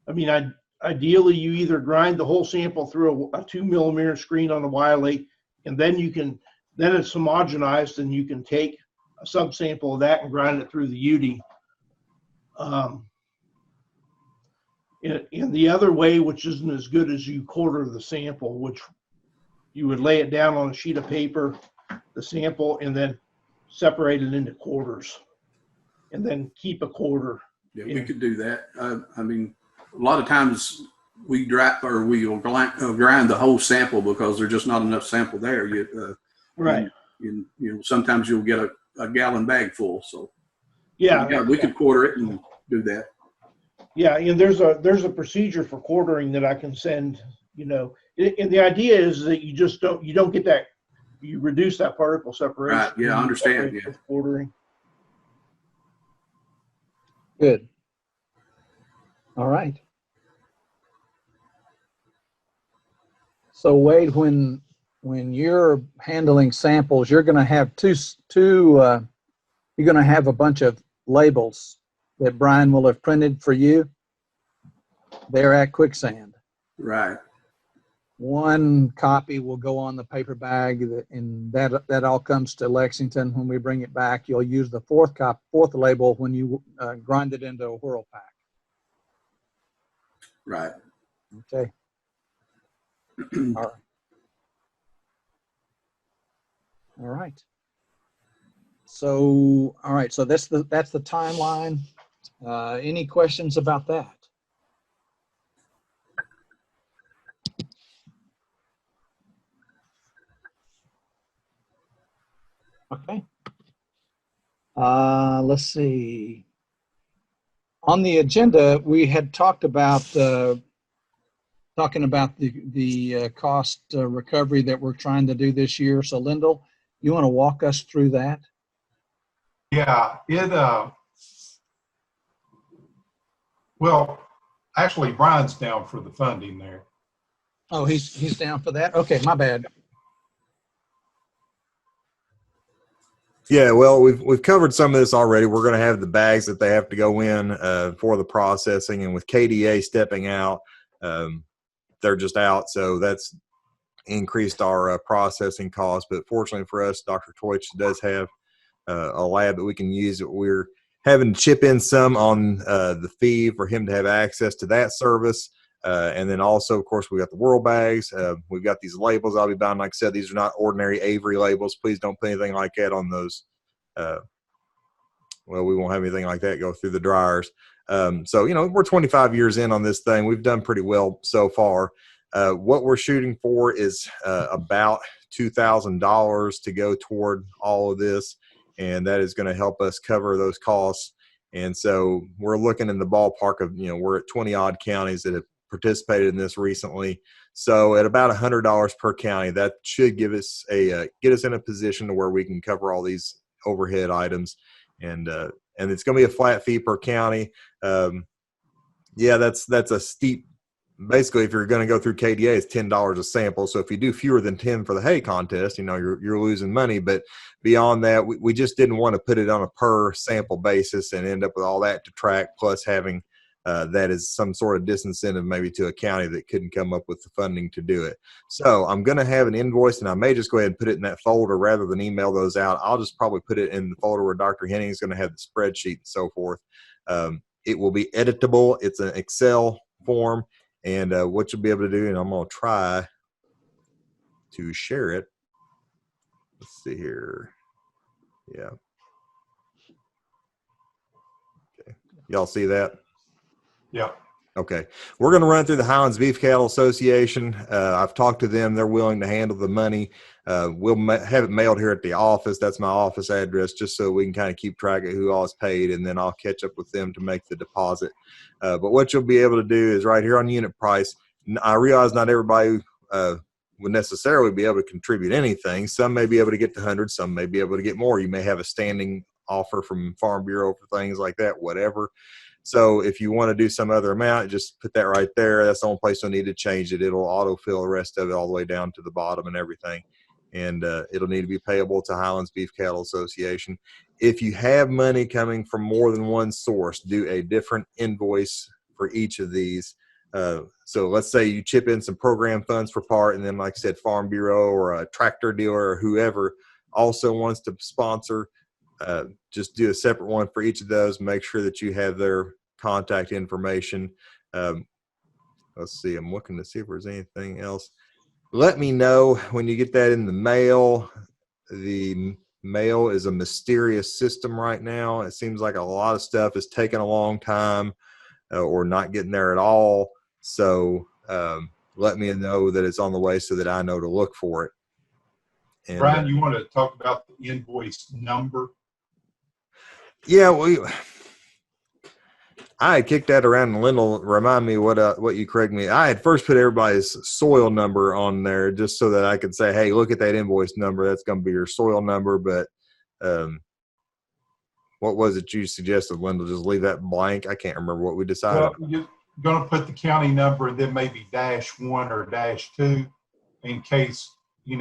I mean, ideally you either grind the whole sample through a 2mm screen on a Wiley, and then then it's homogenized and you can take a subsample of that and grind it through the UD. In the other way, which isn't as good as you quarter the sample, which you would lay it down on a sheet of paper, the sample, and then separate it into quarters, and then keep a quarter. Yeah, we could do that. I mean, a lot of times we'll grind the whole sample because there's just not enough sample there. Right. Sometimes you'll get a gallon bag full. So yeah, we could quarter it and do that. Yeah, and there's a procedure for quartering that I can send. And the idea is that you don't get you reduce that particle separation. Right, yeah, I understand, separate yeah. with Ordering. Good. All right. So Wade, when you're handling samples, you're going to have you're going to have a bunch of labels that Brian will have printed for you there at Quicksand. Right. One copy will go on the paper bag, and that all comes to Lexington. When we bring it back, you'll use the fourth label when you grind it into a whirl pack. Right. Okay. All right. All right. So, all right. So that's the timeline. Any questions about that? Okay. Let's see. On the agenda, we had talked about talking about the cost recovery that we're trying to do this year. So, Lyndall, you want to walk us through that? Yeah, well, actually, Brian's down for the funding there. Oh, he's down for that? Okay, my bad. Yeah, well, we've covered some of this already. We're going to have the bags that they have to go in for the processing, and with KDA stepping out, they're just out, so that's increased our processing costs. But fortunately for us, Dr. Toich does have a lab that we can use. We're having to chip in some on the fee for him to have access to that service. And then also, of course, we got the Whirl bags. We've got these labels I'll be buying. Like I said, these are not ordinary Avery labels. Please don't put anything like that on those. Well, we won't have anything like that go through the dryers. So, you know, we're 25 years in on this thing. We've done pretty well so far. What we're shooting for is about $2,000 to go toward all of this. And that is going to help us cover those costs. And so we're looking in the ballpark of, you know, we're at 20 odd counties that have participated in this recently. So at about $100 per county, that should give us get us in a position to where we can cover all these overhead items. And it's going to be a flat fee per county. Yeah, that's a steep. Basically, if you're going to go through KDA, it's $10 a sample. So if you do fewer than 10 for the hay contest, you know, you're losing money. But beyond that, we just didn't want to put it on a per sample basis and end up with all that to track, plus having that as some sort of disincentive maybe to a county that couldn't come up with the funding to do it. So I'm going to have an invoice, and I may just go ahead and put it in that folder rather than email those out. I'll just probably put it in the folder where Dr. Henning is going to have the spreadsheet and so forth. It will be editable. It's an Excel form. And what you'll be able to do, and I'm going to try to share it. Let's see here. Yeah. Okay. Y'all see that? Yeah. Okay. We're going to run through the Highlands Beef Cattle Association. I've talked to them. They're willing to handle the money. We'll have it mailed here at the office. That's my office address, just so we can kind of keep track of who all is paid, and then I'll catch up with them to make the deposit. But what you'll be able to do is right here on unit price. I realize not everybody would necessarily be able to contribute anything. Some may be able to get to 100. Some may be able to get more. You may have a standing offer from Farm Bureau for things like that, whatever. So if you want to do some other amount, just put that right there. That's the only place you'll need to change it. It'll autofill the rest of it all the way down to the bottom and everything. And it'll need to be payable to Highlands Beef Cattle Association. If you have money coming from more than one source, do a different invoice for each of these. So let's say you chip in some program funds for part, and then, like I said, Farm Bureau or a tractor dealer or whoever also wants to sponsor. Just do a separate one for each of those. Make sure that you have their contact information. Let's see. I'm looking to see if there's anything else. Let me know when you get that in the mail. The mail is a mysterious system right now. It seems like a lot of stuff is taking a long time or not getting there at all. So let me know that it's on the way so that I know to look for it. And, Brian, you want to talk about the invoice number? Yeah, I had kicked that around, and Lyndall, remind me what you correct me. I had first put everybody's soil number on there just so that I could say, hey, look at that invoice number. That's going to be your soil number. But what was it you suggested, Lyndall? Just leave that blank? I can't remember what we decided. Well, you're going to put the county number and then maybe -1 or -2 in case, you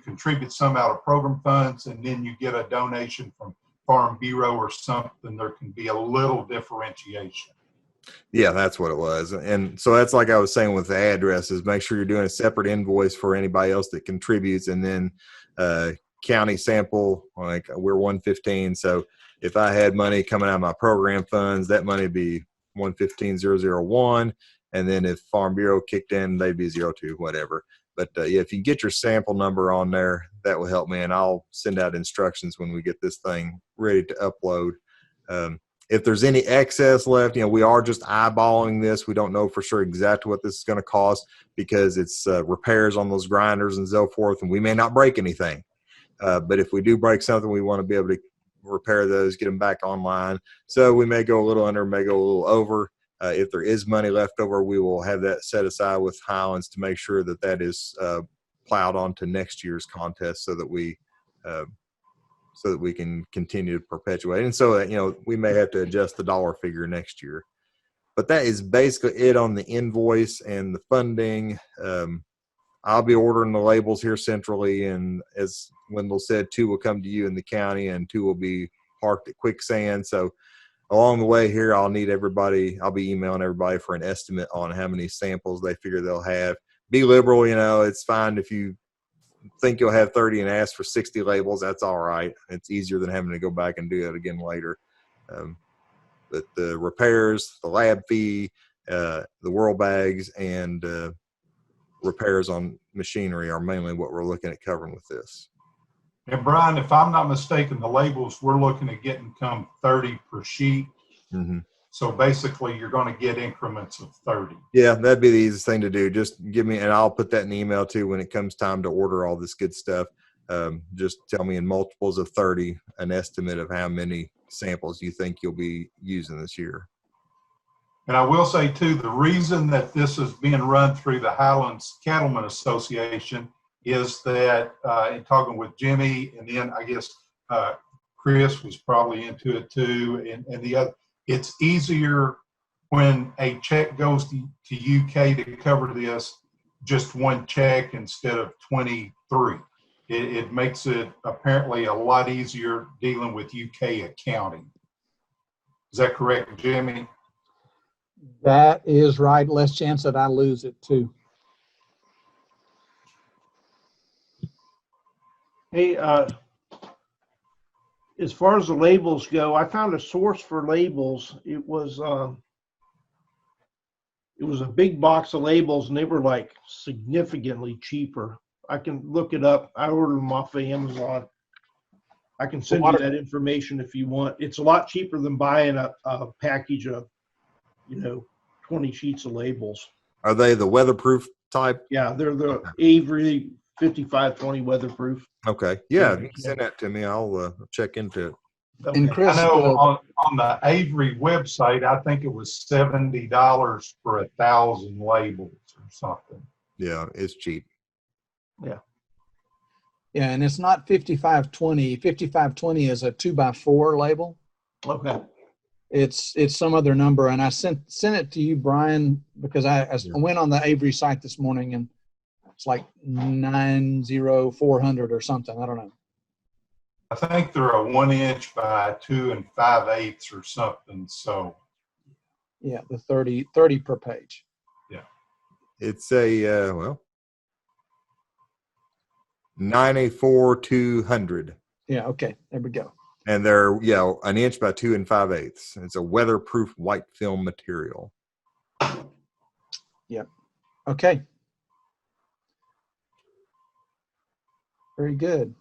contribute some out of program funds and then you get a donation from Farm Bureau or something. There can be a little differentiation. Yeah, that's what it was. And so that's like I was saying with the addresses, make sure you're doing a separate invoice for anybody else that contributes, and then county sample, like we're 115. So if I had money coming out of my program funds, that money would be 115,001. And then if Farm Bureau kicked in, they'd be 02, whatever. But yeah, if you get your sample number on there, that will help me. And I'll send out instructions when we get this thing ready to upload. If there's any excess left, we are just eyeballing this. We don't know for sure exactly what this is going to cost because it's repairs on those grinders and so forth, and we may not break anything. But if we do break something, we want to be able to repair those, get them back online. So we may go a little under, may go a little over. If there is money left over, we will have that set aside with Highlands to make sure that that is plowed onto next year's contest so that we can continue to perpetuate. And so that, we may have to adjust the dollar figure next year. But that is basically it on the invoice and the funding. I'll be ordering the labels here centrally, and as Wendell said, 2 will come to you in the county and 2 will be parked at Quicksand. So along the way here, I'll be emailing everybody for an estimate on how many samples they figure they'll have. Be liberal, it's fine if you think you'll have 30 and ask for 60 labels. That's all right. It's easier than having to go back and do it again later. But the repairs, the lab fee, the whirl bags, and repairs on machinery are mainly what we're looking at covering with this. And Brian, if I'm not mistaken, the labels we're looking at getting come 30 per sheet. Mm-hmm. So basically you're going to get increments of 30. Yeah, that'd be the easiest thing to do. Just give me, and I'll put that in the email too when it comes time to order all this good stuff. Just tell me in multiples of 30 an estimate of how many samples you think you'll be using this year. And I will say too, the reason that this is being run through the Highlands Cattlemen Association is that in talking with Jimmy, and then I guess Chris was probably into it too, and the other, it's easier when a check goes to UK to cover this, just one check instead of 23. It makes it apparently a lot easier dealing with UK accounting. Is that correct, Jimmy? That is right. Less chance that I lose it too. Hey, as far as the labels go, I found a source for labels. It was a big box of labels, and they were like significantly cheaper. I can look it up. I ordered them off of Amazon. I can send you that information if you want. It's a lot cheaper than buying a package of 20 sheets of labels. Are they the weatherproof type? Yeah, they're the Avery 5520 weatherproof. Okay. Yeah, you can send that to me. I'll check into it. Okay. And Chris, I know on the Avery website, I think it was $70 for 1,000 labels or something. Yeah, it's cheap. Yeah. Yeah, and it's not 5520. 5520 is a 2x4 label. Okay. It's some other number, and I sent it to you, Brian, because I went on the Avery site this morning, and it's like 90400 or something. I don't know. I think they're a 1 inch by 2 5/8 or something. So Yeah, the 30 per page. yeah, It's a 984-200. Yeah, okay, there we go. And they're 1 inch by 2 5/8. It's a weatherproof white film material. Yep. Okay. Very good.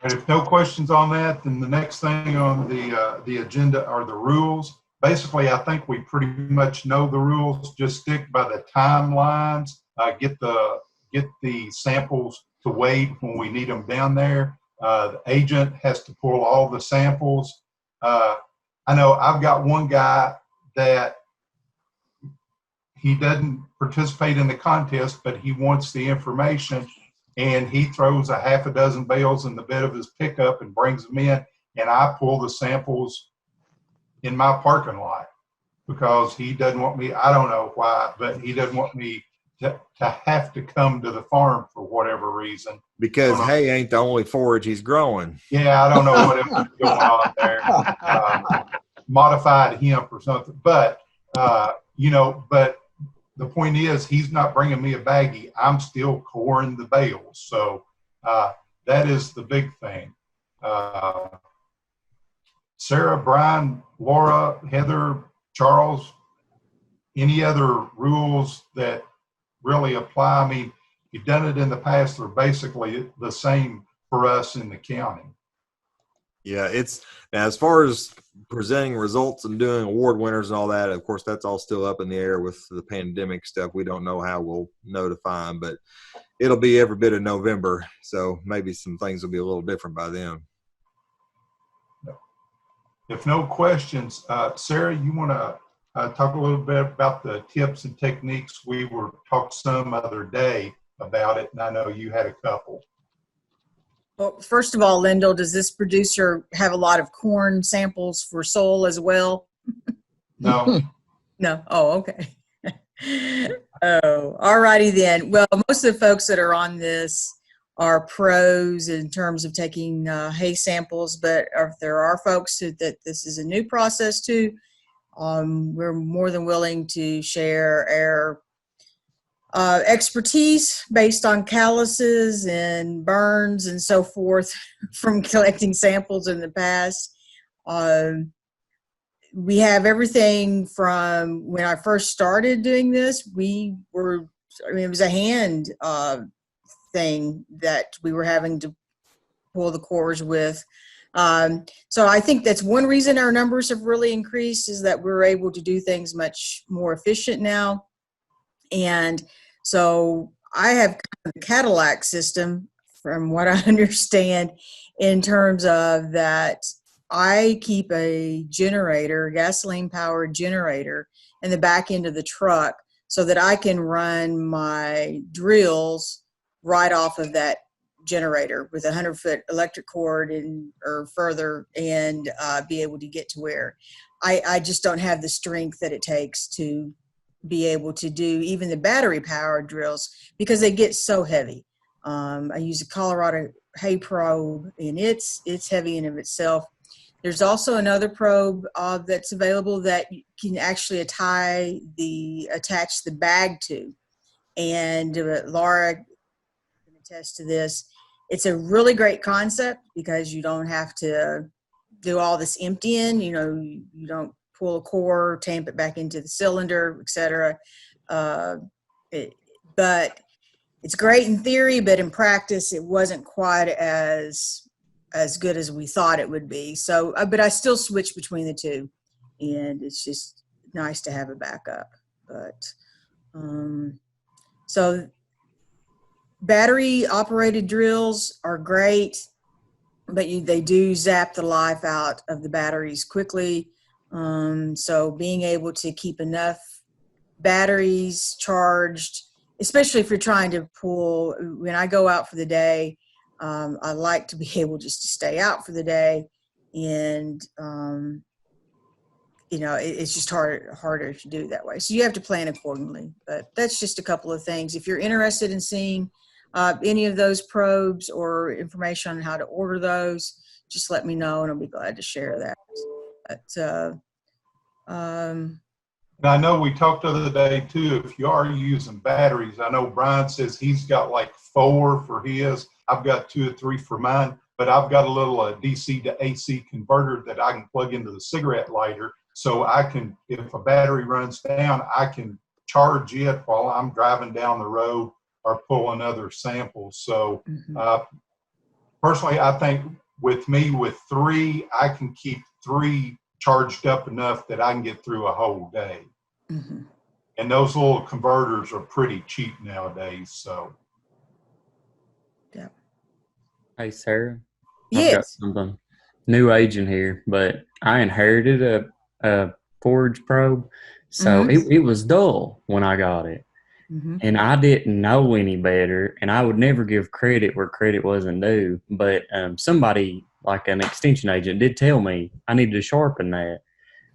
and if no questions on that, then the next thing on the agenda are the rules. Basically, I think we pretty much know the rules. Just stick by the timelines. Get the samples to Wade when we need them down there. The agent has to pull all the samples. I know I've got one guy that he doesn't participate in the contest, but he wants the information, and he throws a half a dozen bales in the bed of his pickup and brings them in, and I pull the samples in my parking lot because he doesn't want me, I don't know why, but he doesn't want me to have to come to the farm for whatever reason. Because hay ain't the only forage he's growing. Yeah, I don't know what else is going on there. Modified hemp or something. But, but the point is, he's not bringing me a baggie. I'm still coring the bales. So that is the big thing. Sarah, Brian, Laura, Heather, Charles, any other rules that really apply? I mean, you've done it in the past. They're basically the same for us in the county. Yeah, it's now as far as presenting results and doing award winners and all that, of course, that's all still up in the air with the pandemic stuff. We don't know how we'll notify them, but it'll be every bit of November. So maybe some things will be a little different by then. If no questions, Sarah, you want to talk a little bit about the tips and techniques? We were talked some other day about it, and I know you had a couple. Well, first of all, Lyndall, does this producer have a lot of corn samples for soil as well? No. No. Oh, okay. Oh, all righty then. Well, most of the folks that are on this are pros in terms of taking hay samples, but if there are folks that this is a new process to, we're more than willing to share our expertise based on calluses and burns and so forth from collecting samples in the past. We have everything from when I first started doing this, it was a hand thing that we were having to pull the cores with. So I think that's one reason our numbers have really increased, is that we're able to do things much more efficient now. And so I have kind of a Cadillac system, from what I understand, in terms of that I keep a generator, gasoline-powered generator, in the back end of the truck so that I can run my drills right off of that generator with a 100-foot electric cord or further, and be able to get to where I just don't have the strength that it takes to be able to do even the battery powered drills, because they get so heavy. I use a Colorado hay probe, and it's heavy in of itself. There's also another probe that's available that you can actually attach the bag to, and Laura can attest to this. It's a really great concept because you don't have to do all this emptying. You don't pull a core, tamp it back into the cylinder, etc. But it's great in theory, but in practice, it wasn't quite as good as we thought it would be. So, but I still switch between the two, and it's just nice to have a backup. But so battery operated drills are great, but they do zap the life out of the batteries quickly. So being able to keep enough batteries charged, especially if you're trying to pull, when I go out for the day, I like to be able just to stay out for the day, and it's just harder to do that way. So you have to plan accordingly. But that's just a couple of things. If you're interested in seeing any of those probes or information on how to order those, just let me know, and I'll be glad to share that. But, and I know we talked the other day too, if you are using batteries, I know Brian says he's got like 4 for his. I've got 2 or 3 for mine, but I've got a little DC to AC converter that I can plug into the cigarette lighter. So I can, if a battery runs down, I can charge it while I'm driving down the road or pulling other samples. So personally, I think with 3, I can keep 3 charged up enough that I can get through a whole day. Mm-hmm. And those little converters are pretty cheap nowadays. So. Yeah. Hey, Sarah. Yes. I've got something new agent here, but I inherited a forage probe. So it was dull when I got it. And I didn't know any better, and I would never give credit where credit wasn't due. But somebody, like an extension agent, did tell me I needed to sharpen that.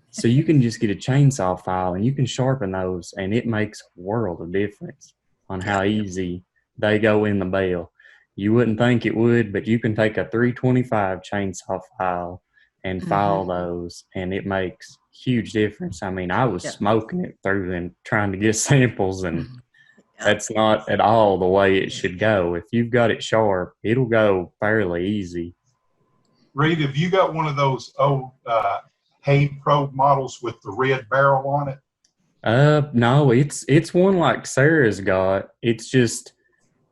So you can just get a chainsaw file, and you can sharpen those, and it makes a world of difference on how easy they go in the bale. You wouldn't think it would, but you can take a 325 chainsaw file and file those, and it makes huge difference. I mean, I was smoking it through and trying to get samples, and that's not at all the way it should go. If you've got it sharp, it'll go fairly easy. Reed, have you got one of those old hay probe models with the red barrel on it? No, it's one like Sarah's got. It's just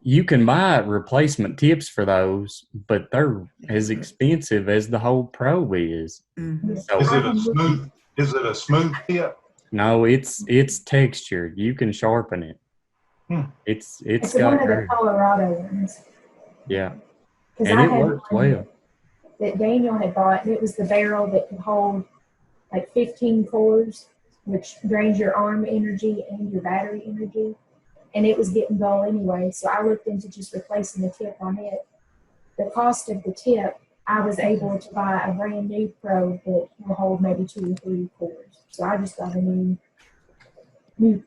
you can buy replacement tips for those, but they're as expensive as the whole probe is. So Is it a smooth tip? No, it's textured. You can sharpen it. It's got one of the Colorado ones. Yeah, and it works well. That Daniel had bought, and it was the barrel that could hold like 15 cores, which drains your arm energy and your battery energy. And it was getting dull anyway, so I looked into just replacing the tip on it. The cost of the tip, I was able to buy a brand new probe that will hold maybe 2 or 3 cores. So I just got a new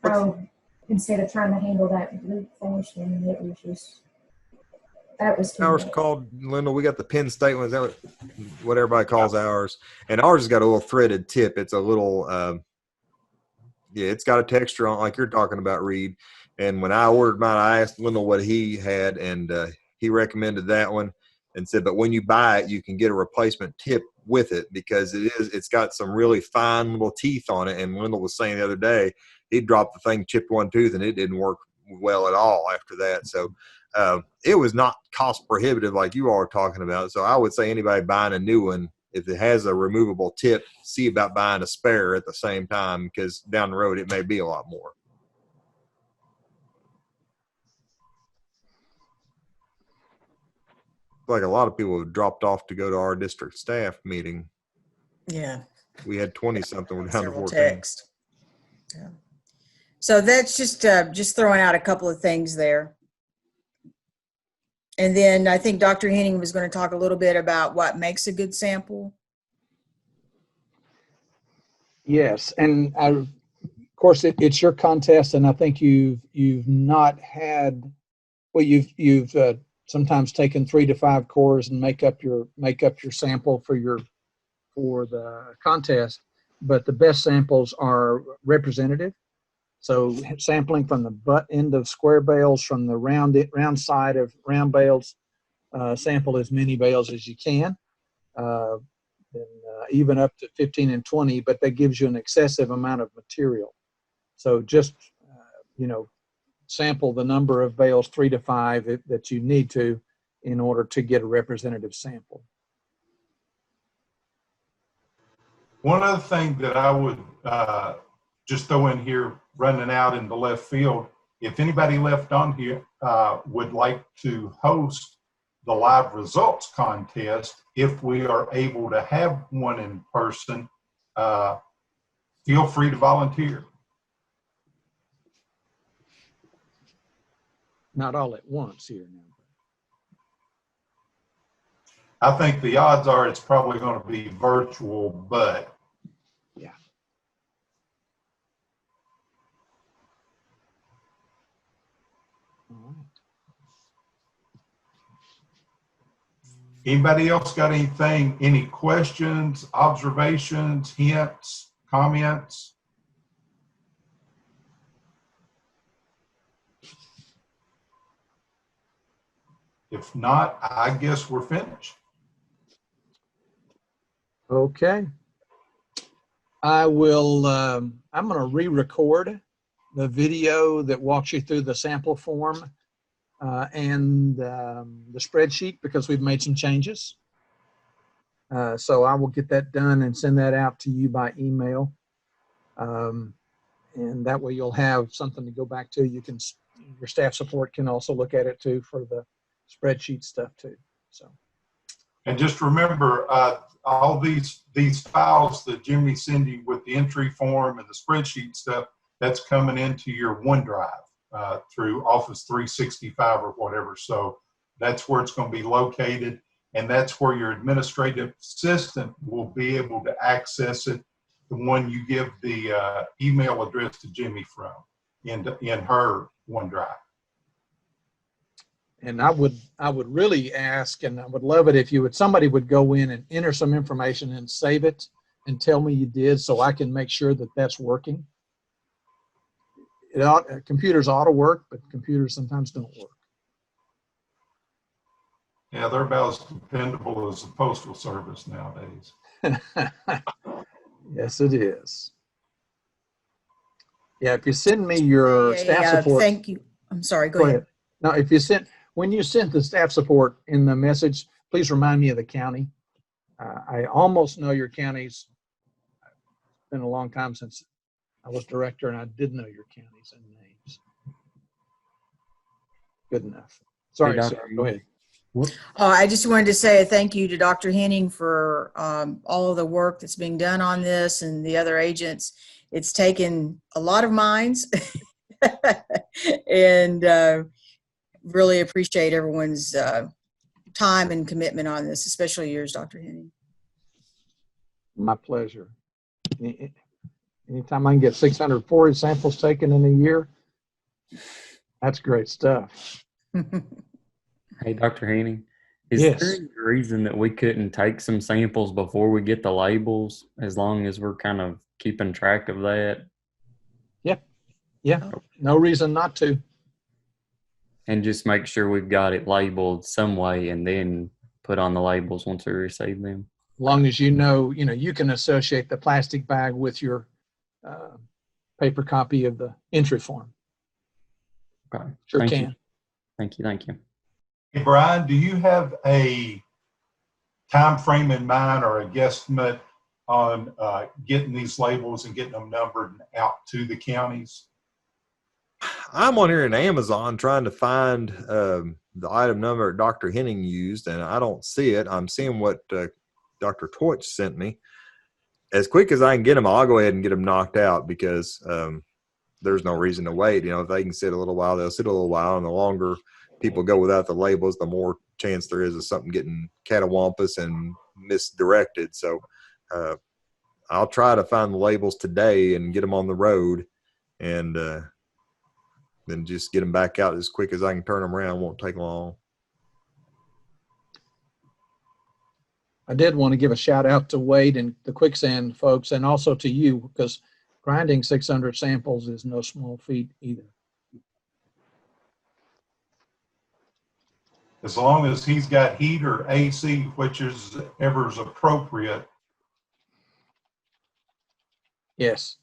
probe instead of trying to handle that brute force thing. It was just, that was too Ours much. called, Linda, we got the Penn State one. Is that what everybody calls ours? And ours has got a little threaded tip. It's a little, it's got a texture on, like you're talking about, Reed. And when I ordered mine, I asked Linda what he had, and he recommended that one and said, but when you buy it, you can get a replacement tip with it because it's got some really fine little teeth on it. And Linda was saying the other day, he dropped the thing, chipped one tooth, and it didn't work well at all after that. So it was not cost prohibitive like you all are talking about. So I would say anybody buying a new one, if it has a removable tip, see about buying a spare at the same time because down the road it may be a lot more. Like a lot of people have dropped off to go to our district staff meeting. Yeah. We had 20 something. We're down to Several 14. texts. Yeah. So that's just throwing out a couple of things there. And then I think Dr. Henning was going to talk a little bit about what makes a good sample. Yes, and of course it's your contest, and I think you've not had, well, you've sometimes taken 3 to 5 cores and make up your sample for the contest, but the best samples are representative. So sampling from the butt end of square bales, from the round side of round bales, sample as many bales as you can, and even up to 15 and 20, but that gives you an excessive amount of material. So just, sample the number of bales, 3 to 5 that you need to in order to get a representative sample. One other thing that I would just throw in here, running out in the left field, if anybody left on here would like to host the live results contest, if we are able to have one in person, feel free to volunteer. Not all at once here now. I think the odds are it's probably going to be virtual, but yeah. All right. Anybody else got anything, any questions, observations, hints, comments? If not, I guess we're finished. Okay. I will, I'm going to re-record the video that walks you through the sample form and the spreadsheet because we've made some changes. So I will get that done and send that out to you by email. And that way you'll have something to go back to. You can, your staff support can also look at it too for the spreadsheet stuff too. So, And just remember, all these files that Jimmy send you with the entry form and the spreadsheet stuff, that's coming into your OneDrive through Office 365 or whatever. So that's where it's going to be located, and that's where your administrative assistant will be able to access it, the one you give the email address to Jimmy from in her OneDrive. And I would really ask, and I would love it if somebody would go in and enter some information and save it and tell me you did, so I can make sure that that's working. Computers ought to work, but computers sometimes don't work. Yeah, they're about as dependable as the Postal Service nowadays. Yes, it is. Yeah, if you send me your staff support. Thank you. I'm sorry, go ahead. No, when you sent the staff support in the message, please remind me of the county. I almost know your counties. It's been a long time since I was director, and I did know your counties and names. Good enough. Sorry, Hey, sir. Go ahead. I just wanted to say a thank you to Dr. Henning for all of the work that's being done on this and the other agents. It's taken a lot of minds and really appreciate everyone's time and commitment on this, especially yours, Dr. Henning. My pleasure. Anytime I can get 640 samples taken in a year, that's great stuff. Hey, Dr. Haney, is there any reason that we couldn't take some samples before we get the labels, as long as we're kind of keeping track of that? Yep. Yeah. No reason not to. And just make sure we've got it labeled some way and then put on the labels once we receive them. As long as you know, you can associate the plastic bag with your paper copy of the entry form. Okay. Sure Thank can. you. Thank you. Thank you. Hey, Brian, do you have a time frame in mind or a guesstimate on getting these labels and getting them numbered and out to the counties? I'm on here in Amazon trying to find the item number Dr. Henning used, and I don't see it. I'm seeing what Dr. Torch sent me. As quick as I can get them, I'll go ahead and get them knocked out, because there's no reason to wait. If they can sit a little while, they'll sit a little while, and the longer people go without the labels, the more chance there is of something getting catawampus and misdirected. So I'll try to find the labels today and get them on the road, and then just get them back out as quick as I can turn them around. Won't take long. I did want to give a shout out to Wade and the Quicksand folks, and also to you, because grinding 600 samples is no small feat either. As long as he's got heat or AC, whichever is appropriate. Yes.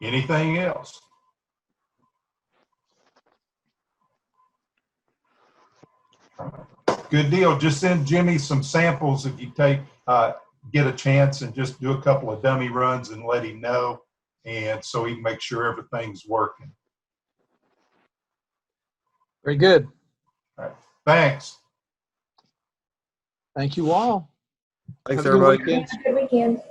Anything else? Good deal. Just send Jimmy some samples if you get a chance, and just do a couple of dummy runs and let him know, and so he can make sure everything's working. Very good. All right. Thanks. Thank you all. Thanks, Have a good everybody. weekend. Have a good weekend.